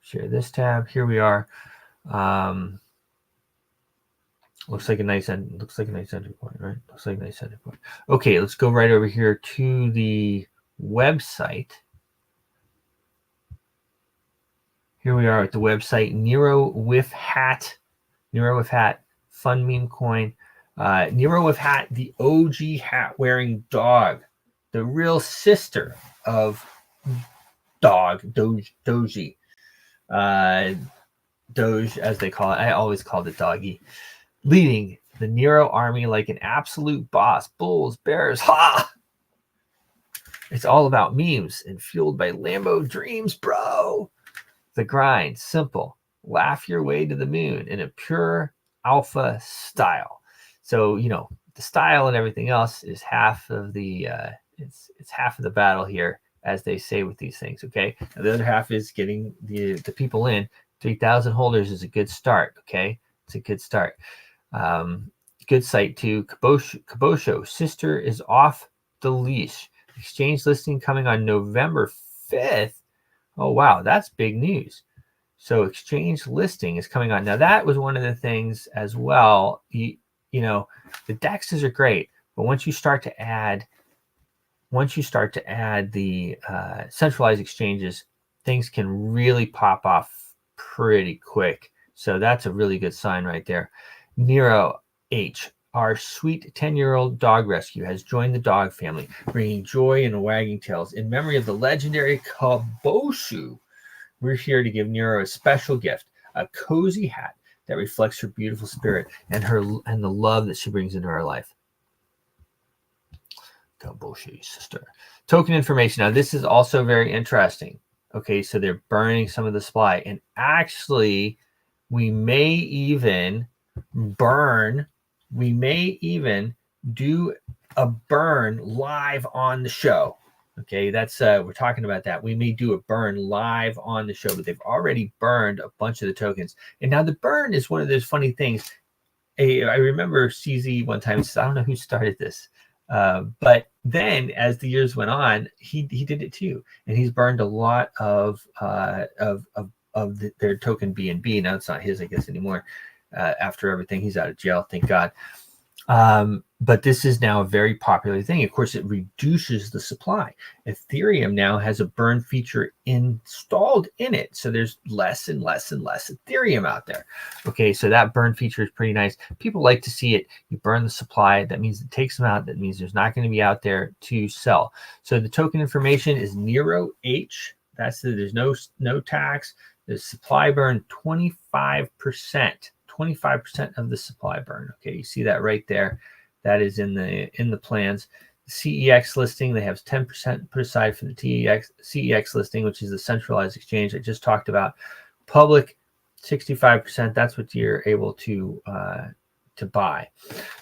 share this tab. Here we are. Looks like a nice entry point, right? Looks like a nice entry point. Okay, let's go right over here to the website. Here we are at the website, NEIROH with Hat. NEIROH with Hat, fun meme coin. NEIROH with Hat, the OG hat wearing dog, the real sister of Doge, Doge as they call it. I always called it doggy. Leading the NEIROH army like an absolute boss. Bulls, bears, ha! It's all about memes and fueled by Lambo dreams, bro. The grind, simple. Laugh your way to the moon in a pure alpha style. So, you know, the style and everything else is half of the it's half of the battle here, as they say with these things. Okay, now the other half is getting the people in. 3,000 holders is a good start. Okay, it's a good start. Good site too. Kabosho sister is off the leash. Exchange listing coming on November 5th. Oh wow, that's big news. So exchange listing is coming on. Now that was one of the things as well. You know, the DEXs are great, but once you start to add the centralized exchanges, things can really pop off pretty quick. So that's a really good sign right there. NEIROH H, our sweet 10-year-old dog rescue, has joined the dog family, bringing joy and wagging tails. In memory of the legendary Kabosho, we're here to give NEIROH a special gift, a cozy hat that reflects her beautiful spirit and the love that she brings into her life. Kabosho sister. Token information. Now, this is also very interesting. Okay, so they're burning some of the supply, and actually, we may even burn We may even do a burn live on the show. Okay, that's we're talking about that. We may do a burn live on the show, but they've already burned a bunch of the tokens. And now the burn is one of those funny things. I remember CZ one time said, I don't know who started this, but then as the years went on, he did it too, and he's burned a lot of their token BNB. Now it's not his, I guess, anymore. After everything, he's out of jail, thank God. But this is now a very popular thing. Of course, it reduces the supply. Ethereum now has a burn feature installed in it. So there's less and less and less Ethereum out there. Okay, so that burn feature is pretty nice. People like to see it. You burn the supply. That means it takes them out. That means there's not going to be out there to sell. So the token information is NEIROH. There's no tax. The supply burn 25%. 25% of the supply burn. Okay, you see that right there. That is in the plans. The CEX listing, they have 10% put aside for the CEX listing, which is the centralized exchange I just talked about. Public, 65%. That's what you're able to buy.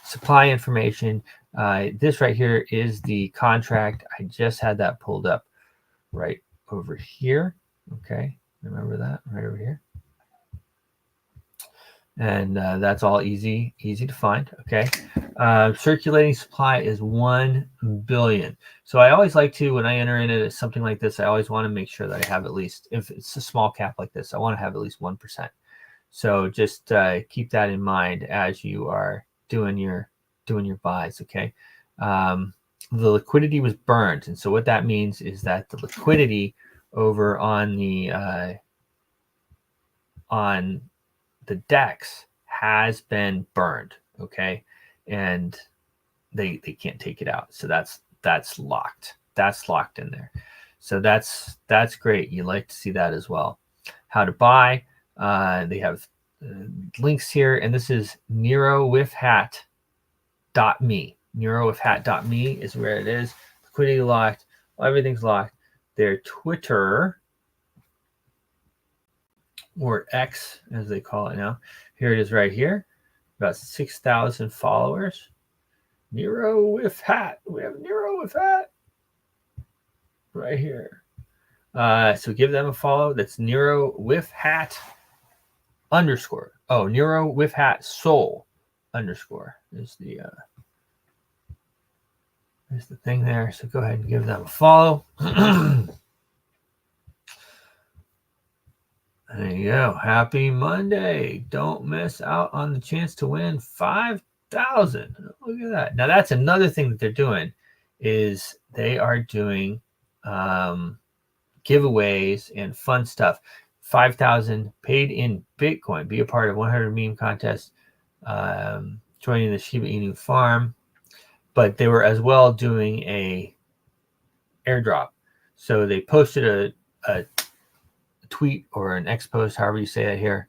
Supply information. This right here is the contract. I just had that pulled up right over here. Okay, remember that right over here. And that's all easy to find. Okay, circulating supply is 1 billion. So I always like to, when I enter into something like this, I always want to make sure that I have at least, if it's a small cap like this, I want to have at least 1%. So just keep that in mind as you are doing your buys. Okay, the liquidity was burned, and so what that means is that the liquidity over on the DEX has been burned, okay, and they can't take it out. So that's locked. That's locked in there. So that's great. You like to see that as well. How to buy? They have links here, and this is NEIROHwithhat.me. NEIROHwithhat.me is where it is. Liquidity locked. Everything's locked. Their Twitter, or X as they call it now. Here it is right here. About 6,000 followers. NEIROH with hat. We have NEIROH with hat right here. So give them a follow. That's NEIROH with hat _ Oh, NEIROH with hat soul _ is the thing there. So go ahead and give them a follow. There you go. Happy Monday. Don't miss out on the chance to win 5,000. Look at that. Now that's another thing that they're doing, is they are doing giveaways and fun stuff. 5,000 paid in Bitcoin. Be a part of 100 meme contest. Joining the Shiba Inu farm. But they were as well doing a airdrop. So they posted a tweet or an X post, however you say it here,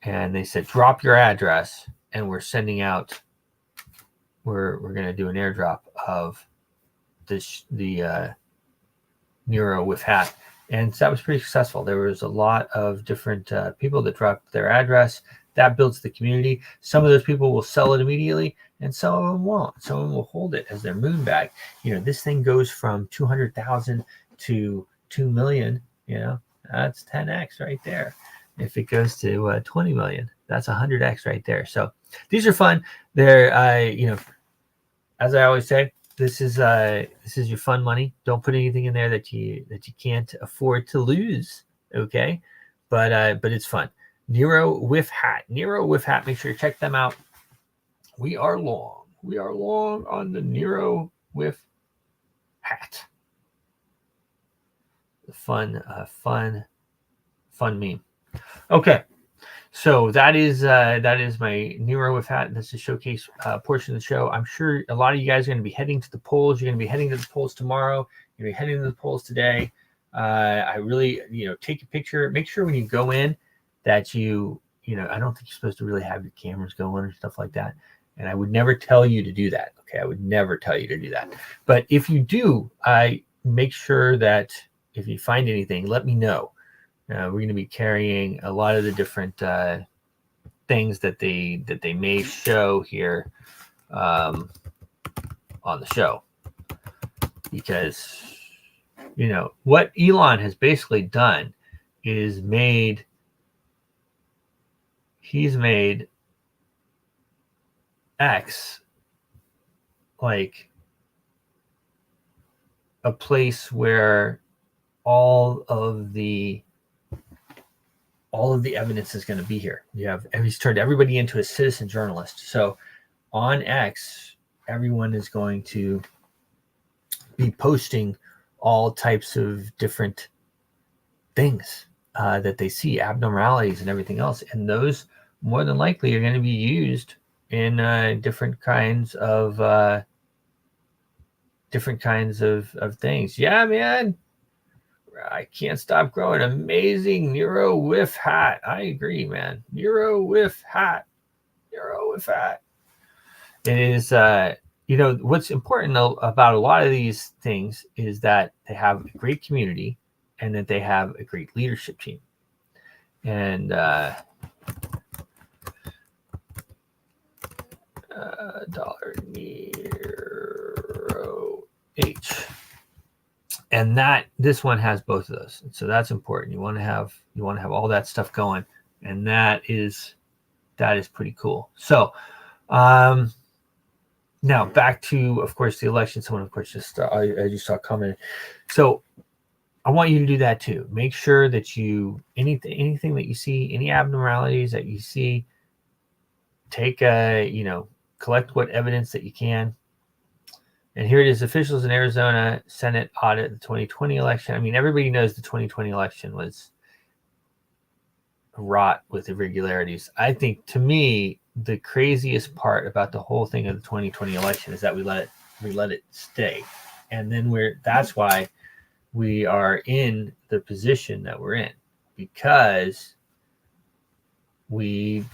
and they said drop your address, and we're sending out, we're going to do an airdrop of the NEIROH with hat, and so that was pretty successful. There was a lot of different people that dropped their address. That builds the community. Some of those people will sell it immediately, and some of them won't. Some of them will hold it as their moon bag. This thing goes from 200,000 to 2 million. That's 10x right there. If it goes to 20 million, that's 100x right there. So these are fun. They're as I always say, this is your fun money. Don't put anything in there that you can't afford to lose. Okay, but it's fun. NEIROH with hat. NEIROH with hat. Make sure you check them out. We are long. We are long on the NEIROH with hat. Fun meme. Okay, so that is my NEIROH with hat. That's the showcase portion of the show. I'm sure a lot of you guys are going to be heading to the polls. You're going to be heading to the polls tomorrow. You're going to be heading to the polls today. I really, take a picture. Make sure when you go in that you I don't think you're supposed to really have your cameras going or stuff like that. And I would never tell you to do that. Okay, I would never tell you to do that. But if you do, I make sure that if you find anything, let me know. We're going to be carrying a lot of the different things that they may show here on the show, because what Elon has basically done is he's made X like a place where all of the evidence is going to be here. He's turned everybody into a citizen journalist. So on X, everyone is going to be posting all types of different things that they see, abnormalities and everything else. And those more than likely are going to be used in different kinds of things. Yeah, man. I can't stop growing. Amazing NEIROH whiff hat. I agree, man. NEIROH whiff hat. NEIROH whiff hat. It is, what's important about a lot of these things is that they have a great community and that they have a great leadership team. And dollar NEIROH H. And this one has both of those. So that's important. You want to have all that stuff going. And that is pretty cool. So now back to, of course, the election. Someone, of course, I just saw commenting. So I want you to do that too. Make sure that anything that you see, any abnormalities that you see, take collect what evidence that you can. And here it is: officials in Arizona Senate audit the 2020 election. I mean, everybody knows the 2020 election was wrought with irregularities. I think, to me, the craziest part about the whole thing of the 2020 election is that we let it stay, and then that's why we are in the position that we're in, because we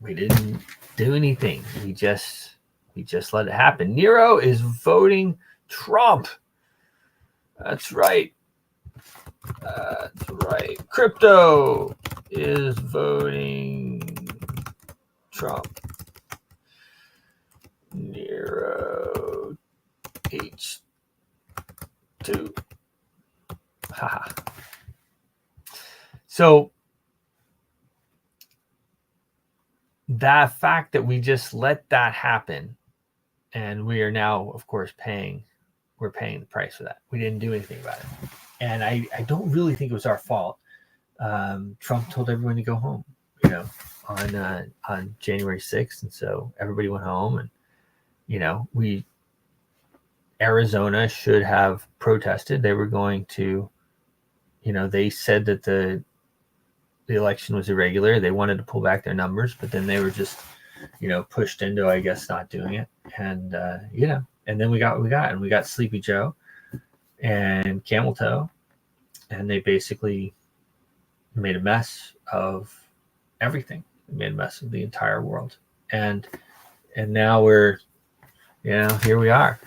didn't do anything. We just let it happen. NEIROH is voting Trump. That's right. That's right. Crypto is voting Trump. NEIROH H2. Haha. So that fact that we just let that happen, and we are now, of course, paying the price for that. We didn't do anything about it. And I don't really think it was our fault. Trump told everyone to go home, on January 6th. And so everybody went home, and, Arizona should have protested. They were going to, they said that the election was irregular. They wanted to pull back their numbers, but then they were just, pushed into, I guess, not doing it. And, and then we got Sleepy Joe and Camel Toe, and they basically made a mess of everything. They made a mess of the entire world. And now we're, here we are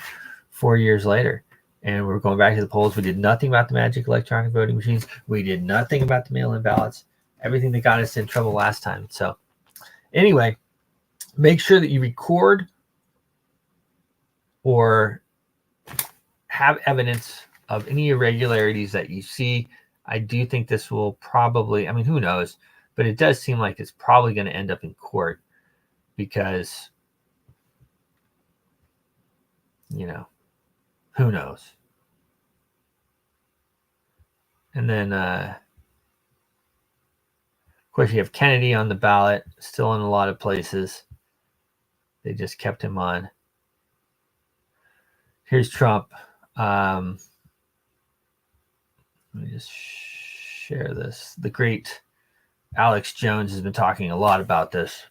4 years later, and we're going back to the polls. We did nothing about the magic electronic voting machines. We did nothing about the mail-in ballots, everything that got us in trouble last time. So anyway, make sure that you record or have evidence of any irregularities that you see. I do think this will probably, who knows, but it does seem like it's probably going to end up in court, because, who knows? And then, of course, you have Kennedy on the ballot, still in a lot of places. They just kept him on. Here's Trump. Let me just share this. The great Alex Jones has been talking a lot about this.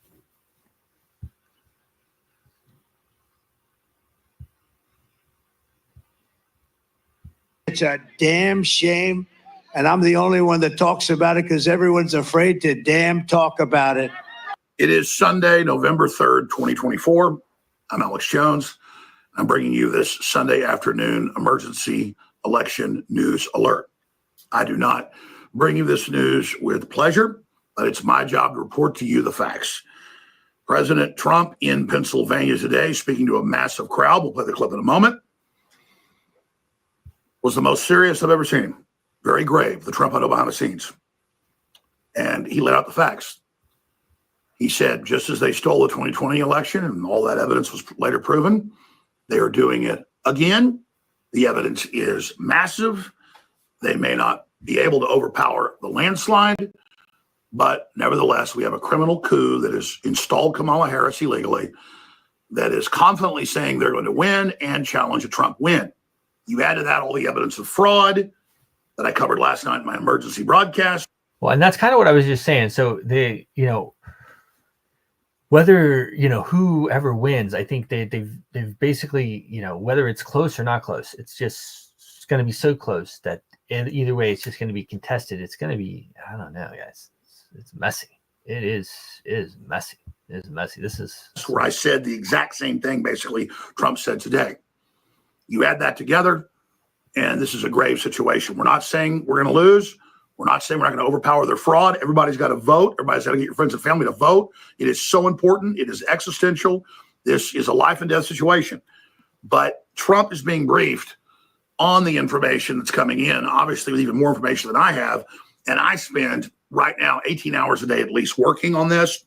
It's a damn shame, and I'm the only one that talks about it because everyone's afraid to damn talk about it. It is Sunday, November 3rd, 2024. I'm Alex Jones. I'm bringing you this Sunday afternoon emergency election news alert. I do not bring you this news with pleasure. but it's my job to report to you the facts. President Trump in Pennsylvania today, speaking to a massive crowd, we'll play the clip in a moment, was the most serious I've ever seen him. Very grave, the Trump behind the scenes. And he laid out the facts. He said, just as they stole the 2020 election and all that evidence was later proven, they are doing it again. The evidence is massive. They may not be able to overpower the landslide, but nevertheless, we have a criminal coup that has installed Kamala Harris illegally, that is confidently saying they're going to win and challenge a Trump win. You add to that all the evidence of fraud that I covered last night in my emergency broadcast. Well, and that's kind of what I was just saying. So they, whether, whoever wins, I think they've basically, whether it's close or not close, it's going to be so close that either way, it's just going to be contested. It's going to be, I don't know, guys. It's messy. It is messy. It is messy. That's where I said the exact same thing, basically, Trump said today. You add that together, and this is a grave situation. We're not saying we're going to lose. We're not saying we're not going to overpower their fraud. Everybody's got to vote. Everybody's got to get your friends and family to vote. It is so important. It is existential. This is a life and death situation. But Trump is being briefed on the information that's coming in, obviously with even more information than I have. And I spend right now 18 hours a day at least working on this.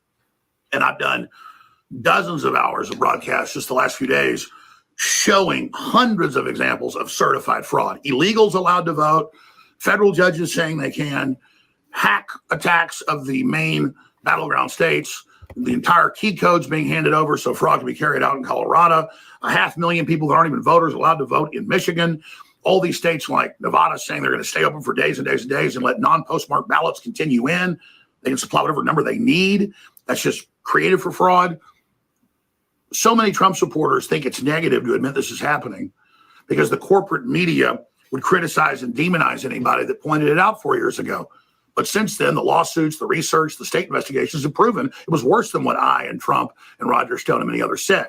And I've done dozens of hours of broadcasts just the last few days showing hundreds of examples of certified fraud. Illegals allowed to vote, federal judges saying they can, hack attacks of the main battleground states, the entire key codes being handed over so fraud can be carried out in Colorado, 500,000 people that aren't even voters allowed to vote in Michigan, all these states like Nevada saying they're going to stay open for days and days and days and let non-postmarked ballots continue in. They can supply whatever number they need. That's just created for fraud. So many Trump supporters think it's negative to admit this is happening because the corporate media would criticize and demonize anybody that pointed it out 4 years ago. But since then, the lawsuits, the research, the state investigations have proven it was worse than what I and Trump and Roger Stone and many others said.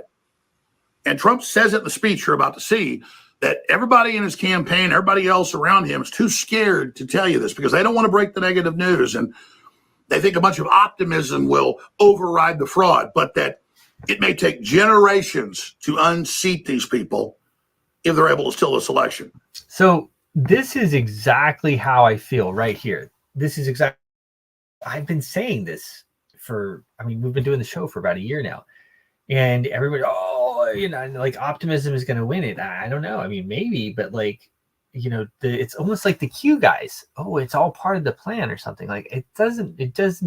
And Trump says it in the speech you're about to see that everybody in his campaign, everybody else around him is too scared to tell you this because they don't want to break the negative news. And they think a bunch of optimism will override the fraud, but that it may take generations to unseat these people if they're able to steal this election. So this is exactly how I feel right here. This is exactly, I've been saying this we've been doing the show for about a year now. And everybody, like optimism is going to win it. I don't know. I mean, maybe, but it's almost like the Q guys. Oh, it's all part of the plan or something. Like it doesn't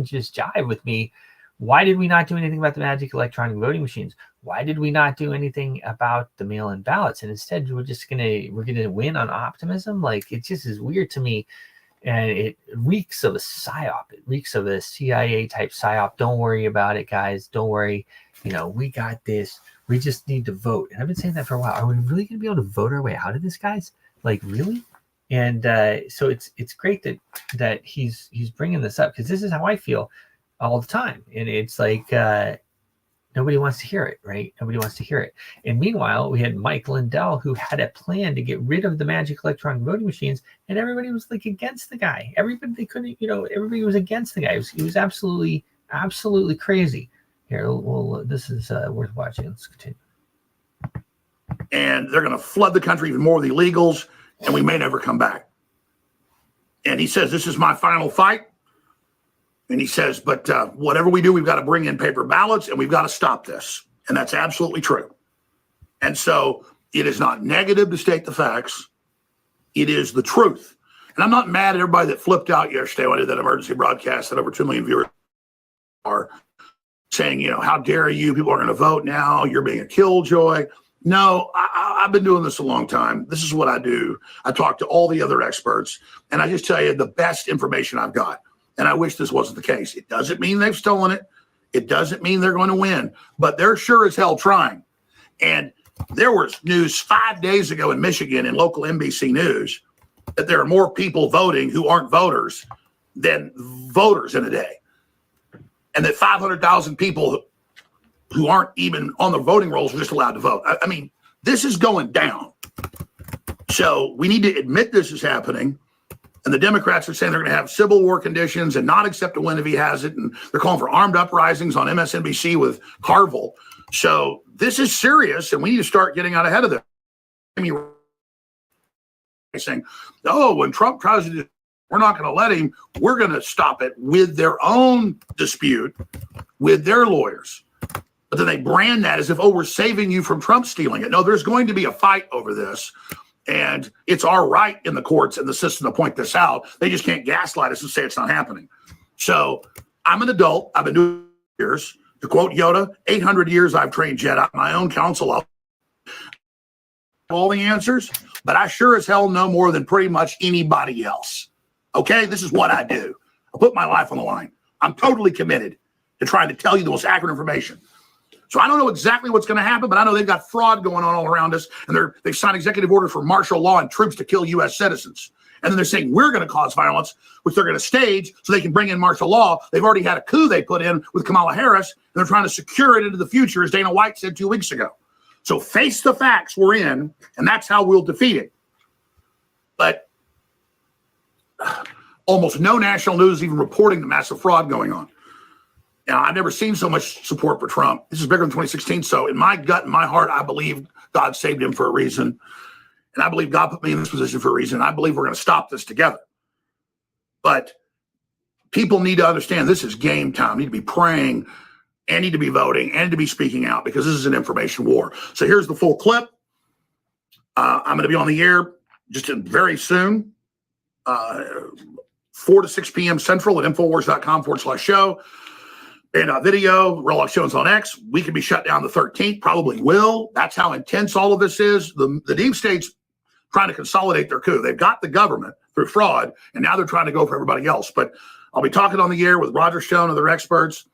just jive with me. Why did we not do anything about the magic electronic voting machines? Why did we not do anything about the mail-in ballots? And instead, we're gonna win on optimism. Like it just is weird to me, and it reeks of a psyop. It reeks of a CIA type psyop. Don't worry about it, guys. Don't worry. We got this. We just need to vote. And I've been saying that for a while. Are we really gonna be able to vote our way out of this, guys? Like really? And so it's great that he's bringing this up because this is how I feel all the time. And it's like nobody wants to hear it, right? Nobody wants to hear it. And meanwhile, we had Mike Lindell who had a plan to get rid of the magic electronic voting machines, and everybody was like against the guy. Everybody was against the guy. He was absolutely crazy. Here, well, this is worth watching. Let's continue. And they're going to flood the country even more with illegals, and we may never come back. And he says, this is my final fight. And he says, but whatever we do, we've got to bring in paper ballots and we've got to stop this. And that's absolutely true. And so it is not negative to state the facts. It is the truth. And I'm not mad at everybody that flipped out yesterday when I did that emergency broadcast that over 2 million viewers are saying, how dare you? People are going to vote now. You're being a killjoy. No, I've been doing this a long time. This is what I do. I talk to all the other experts, and I just tell you the best information I've got. And I wish this wasn't the case. It doesn't mean they've stolen it. It doesn't mean they're going to win, but they're sure as hell trying. And there was news 5 days ago in Michigan in local NBC News that there are more people voting who aren't voters than voters in a day. And that 500,000 people who aren't even on the voting rolls are just allowed to vote. I mean, this is going down. So we need to admit this is happening. And the Democrats are saying they're going to have civil war conditions and not accept a win if he has it. And they're calling for armed uprisings on MSNBC with Carville. So this is serious, and we need to start getting out ahead of this. I mean, saying, oh, when Trump tries to do, we're not going to let him. We're going to stop it with their own dispute with their lawyers. But then they brand that as if, oh, we're saving you from Trump stealing it. No, there's going to be a fight over this. And it's our right in the courts and the system to point this out. They just can't gaslight us and say it's not happening. So I'm an adult. I've been doing years. To quote Yoda, 800 years I've trained Jedi. My own counsel. I'll all the answers, but I sure as hell know more than pretty much anybody else. Okay? This is what I do. I put my life on the line. I'm totally committed to trying to tell you the most accurate information. So I don't know exactly what's going to happen, but I know they've got fraud going on all around us, and they've signed executive orders for martial law and troops to kill U.S. citizens. And then they're saying we're going to cause violence, which they're going to stage so they can bring in martial law. They've already had a coup they put in with Kamala Harris, and they're trying to secure it into the future, as Dana White said 2 weeks ago. So face the facts we're in, and that's how we'll defeat it. But almost no national news is even reporting the massive fraud going on. Now, I've never seen so much support for Trump. This is bigger than 2016. So in my gut and my heart, I believe God saved him for a reason. And I believe God put me in this position for a reason. I believe we're going to stop this together. But people need to understand this is game time. Need to be praying and need to be voting and to be speaking out, because this is an information war. So here's the full clip. I'm going to be on the air just very soon, 4 to 6 p.m. Central at Infowars.com/show. And video, Warhawks shows on X. We could be shut down the 13th, probably will. That's how intense all of this is. The deep state's trying to consolidate their coup. They've got the government through fraud, and now they're trying to go for everybody else. But I'll be talking on the air with Roger Stone, other experts,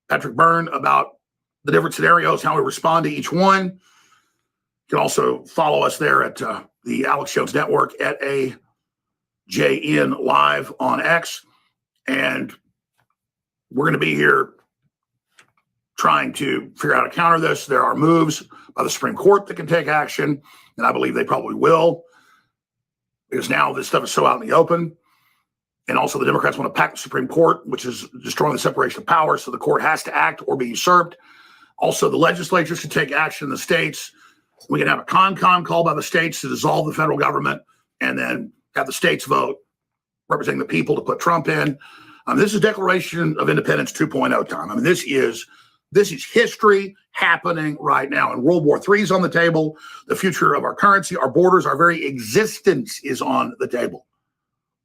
Patrick Byrne, about the different scenarios, how we respond to each one. You can also follow us there at the Alex Jones Network at AJN Live on X. And we're going to be here trying to figure out how to counter this. There are moves by the Supreme Court that can take action, and I believe they probably will, because now this stuff is so out in the open. And also the Democrats want to pack the Supreme Court, which is destroying the separation of powers, so the court has to act or be usurped. Also, the legislatures should take action in the states. We can have a con call by the states to dissolve the federal government, and then have the states vote representing the people to put Trump in. This is Declaration of Independence 2.0 time. I mean, this is history happening right now. And World War III is on the table. The future of our currency, our borders, our very existence is on the table.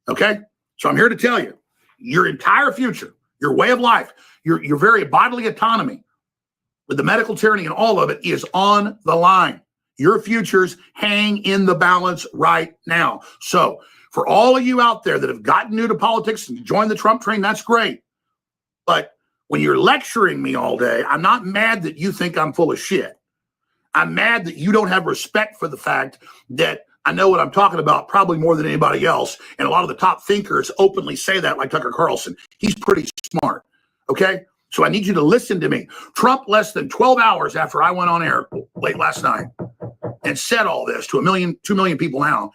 Okay? So I'm here to tell you, your entire future, your way of life, your very bodily autonomy with the medical tyranny and all of it is on the line. Your futures hang in the balance right now. So for all of you out there that have gotten new to politics and joined the Trump train, that's great. But when you're lecturing me all day, I'm not mad that you think I'm full of shit. I'm mad that you don't have respect for the fact that I know what I'm talking about probably more than anybody else. And a lot of the top thinkers openly say that, like Tucker Carlson. He's pretty smart. Okay? So I need you to listen to me. Trump, less than 12 hours after I went on air late last night and said all this to 2 million people now,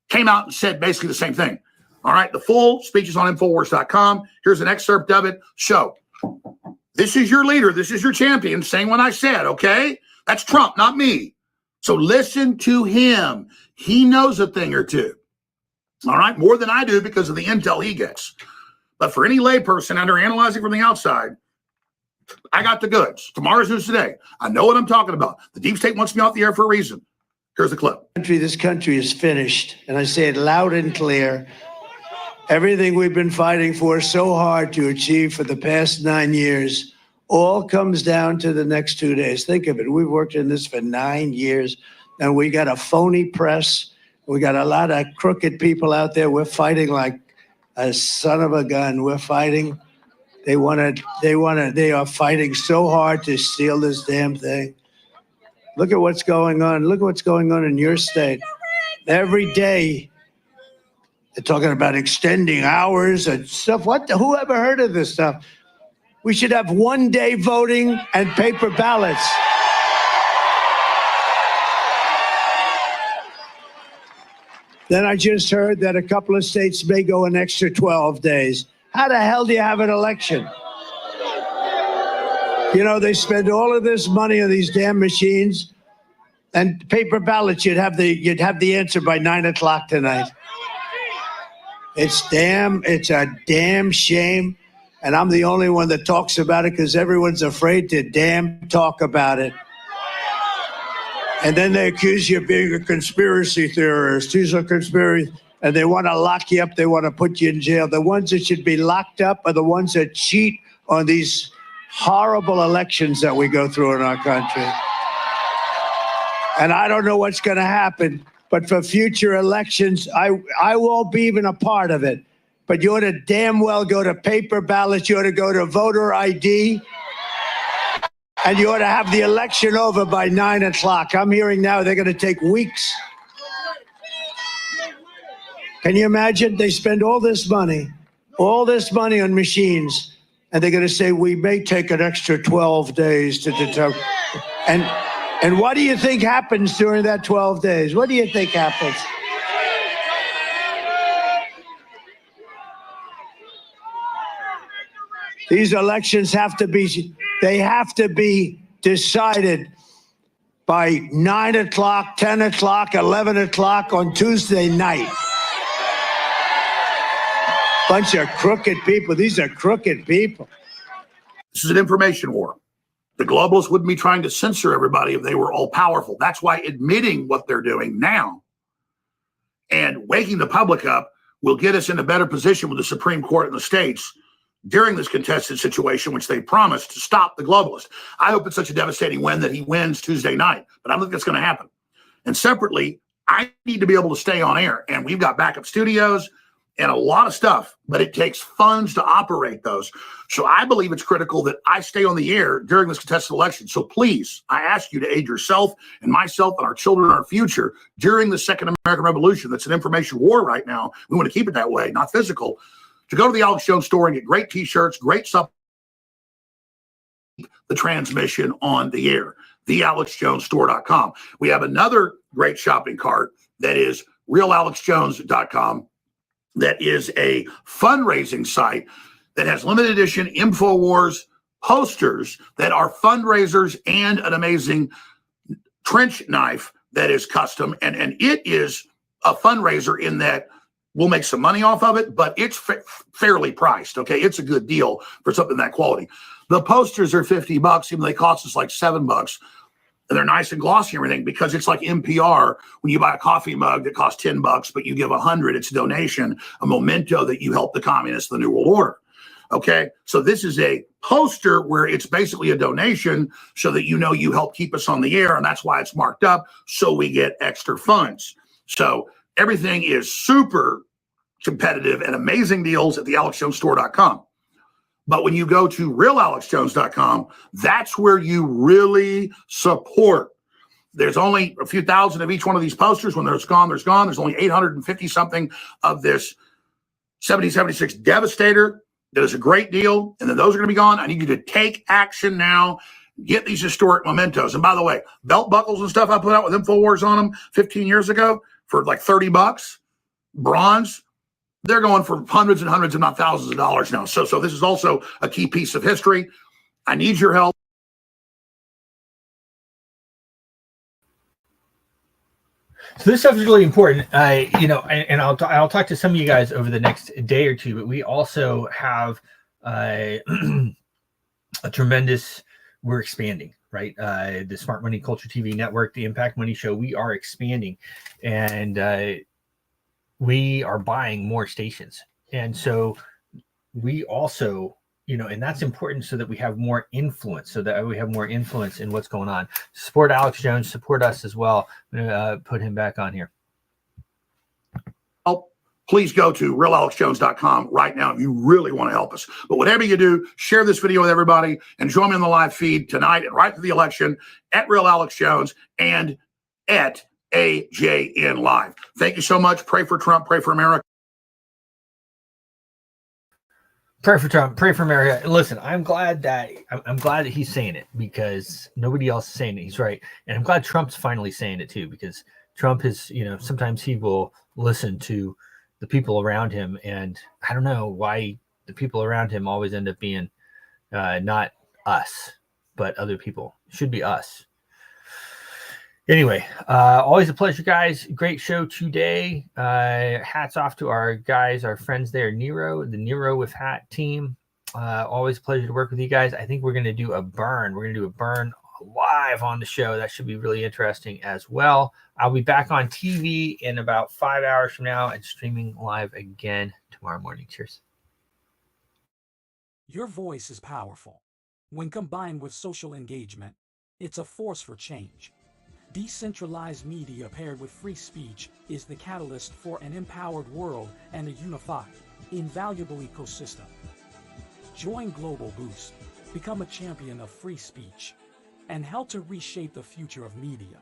came out and said basically the same thing. All right, the full speech is on Infowars.com. Here's an excerpt of it. So, this is your leader. This is your champion saying what I said, okay? That's Trump, not me. So listen to him. He knows a thing or two. All right, more than I do because of the intel he gets. But for any layperson out there analyzing from the outside, I got the goods. Tomorrow's news today. I know what I'm talking about. The deep state wants me off the air for a reason. Here's the clip. This country is finished, and I say it loud and clear. Everything we've been fighting for so hard to achieve for the past 9 years all comes down to the next 2 days. Think of it. We've worked in this for 9 years, and we got a phony press. We got a lot of crooked people out there. We're fighting like a son of a gun. We're fighting. They are fighting so hard to steal this damn thing. Look at what's going on. Look at what's going on in your state. Every day, they're talking about extending hours and stuff. Who ever heard of this stuff? We should have 1 day voting and paper ballots. Then I just heard that a couple of states may go an extra 12 days. How the hell do you have an election? You know, they spend all of this money on these damn machines, and paper ballots, you'd have the answer by 9 o'clock tonight. It's a damn shame. And I'm the only one that talks about it because everyone's afraid to damn talk about it. And then they accuse you of being a conspiracy theorist. These are conspiracy, and they want to lock you up. They want to put you in jail. The ones that should be locked up are the ones that cheat on these horrible elections that we go through in our country. And I don't know what's going to happen, but for future elections, I won't be even a part of it. But you ought to damn well go to paper ballots. You ought to go to voter ID. And you ought to have the election over by 9 o'clock. I'm hearing now they're going to take weeks. Can you imagine? They spend all this money on machines, and they're going to say, we may take an extra 12 days to determine. And what do you think happens during that 12 days? What do you think happens? These elections have to be decided by 9 o'clock, 10 o'clock, 11 o'clock on Tuesday night. Bunch of crooked people. These are crooked people. This is an information war. The globalists wouldn't be trying to censor everybody if they were all powerful. That's why admitting what they're doing now and waking the public up will get us in a better position with the Supreme Court in the states during this contested situation, which they promised to stop the globalist. I hope it's such a devastating win that he wins Tuesday night, but I don't think that's going to happen. And separately, I need to be able to stay on air, and we've got backup studios and a lot of stuff, but it takes funds to operate those. So I believe it's critical that I stay on the air during this contested election. So please, I ask you to aid yourself and myself and our children and our future during the Second American Revolution. That's an information war right now. We want to keep it that way, not physical. To go to the Alex Jones store and get great T-shirts, great stuff, the transmission on the air, thealexjonesstore.com. We have another great shopping cart that is realalexjones.com. That is a fundraising site that has limited edition InfoWars posters that are fundraisers and an amazing trench knife that is custom. And it is a fundraiser in that we'll make some money off of it, but it's fairly priced. Okay. It's a good deal for something that quality. The posters are $50, even though they cost us like $7. And they're nice and glossy and everything because it's like NPR when you buy a coffee mug that costs $10, but you give 100, it's a donation, a memento that you help the communists, the New World Order. Okay. So this is a poster where it's basically a donation so that you know you help keep us on the air. And that's why it's marked up. So we get extra funds. So everything is super competitive and amazing deals at thealexjonesstore.com. But when you go to realalexjones.com, that's where you really support. There's only a few thousand of each one of these posters. When there's gone, there's gone. There's only 850 something of this 7076 Devastator. That is a great deal. And then those are going to be gone. I need you to take action now. Get these historic mementos. And by the way, belt buckles and stuff I put out with InfoWars on them 15 years ago for like $30, bronze. They're going for hundreds and hundreds, if not thousands of dollars now. So this is also a key piece of history. I need your help. So this stuff is really important. And I'll talk to some of you guys over the next day or two. But we also have a tremendous. We're expanding, right? The Smart Money Culture TV Network, the Impact Money Show. We are expanding, and we are buying more stations. And so we also, and that's important so that we have more influence, in what's going on. Support Alex Jones, support us as well. I'm going to put him back on here. Please go to realalexjones.com right now if you really want to help us. But whatever you do, share this video with everybody and join me on the live feed tonight and right to the election at Real Alex Jones and at AJN Live. Thank you so much. Pray for Trump. Pray for America. Pray for Trump. Pray for America. Listen, I'm glad that he's saying it because nobody else is saying it. He's right, and I'm glad Trump's finally saying it too because Trump is, sometimes he will listen to the people around him, and I don't know why the people around him always end up being not us, but other people. It should be us. Anyway, always a pleasure, guys. Great show today. Hats off to our guys, our friends there, NEIROH, the NEIROH with Hat team. Always a pleasure to work with you guys. I think we're going to do a burn. We're going to do a burn live on the show. That should be really interesting as well. I'll be back on TV in about 5 hours from now and streaming live again tomorrow morning. Cheers. Your voice is powerful. When combined with social engagement, it's a force for change. Decentralized media paired with free speech is the catalyst for an empowered world and a unified, invaluable ecosystem. Join Global Boost, become a champion of free speech, and help to reshape the future of media.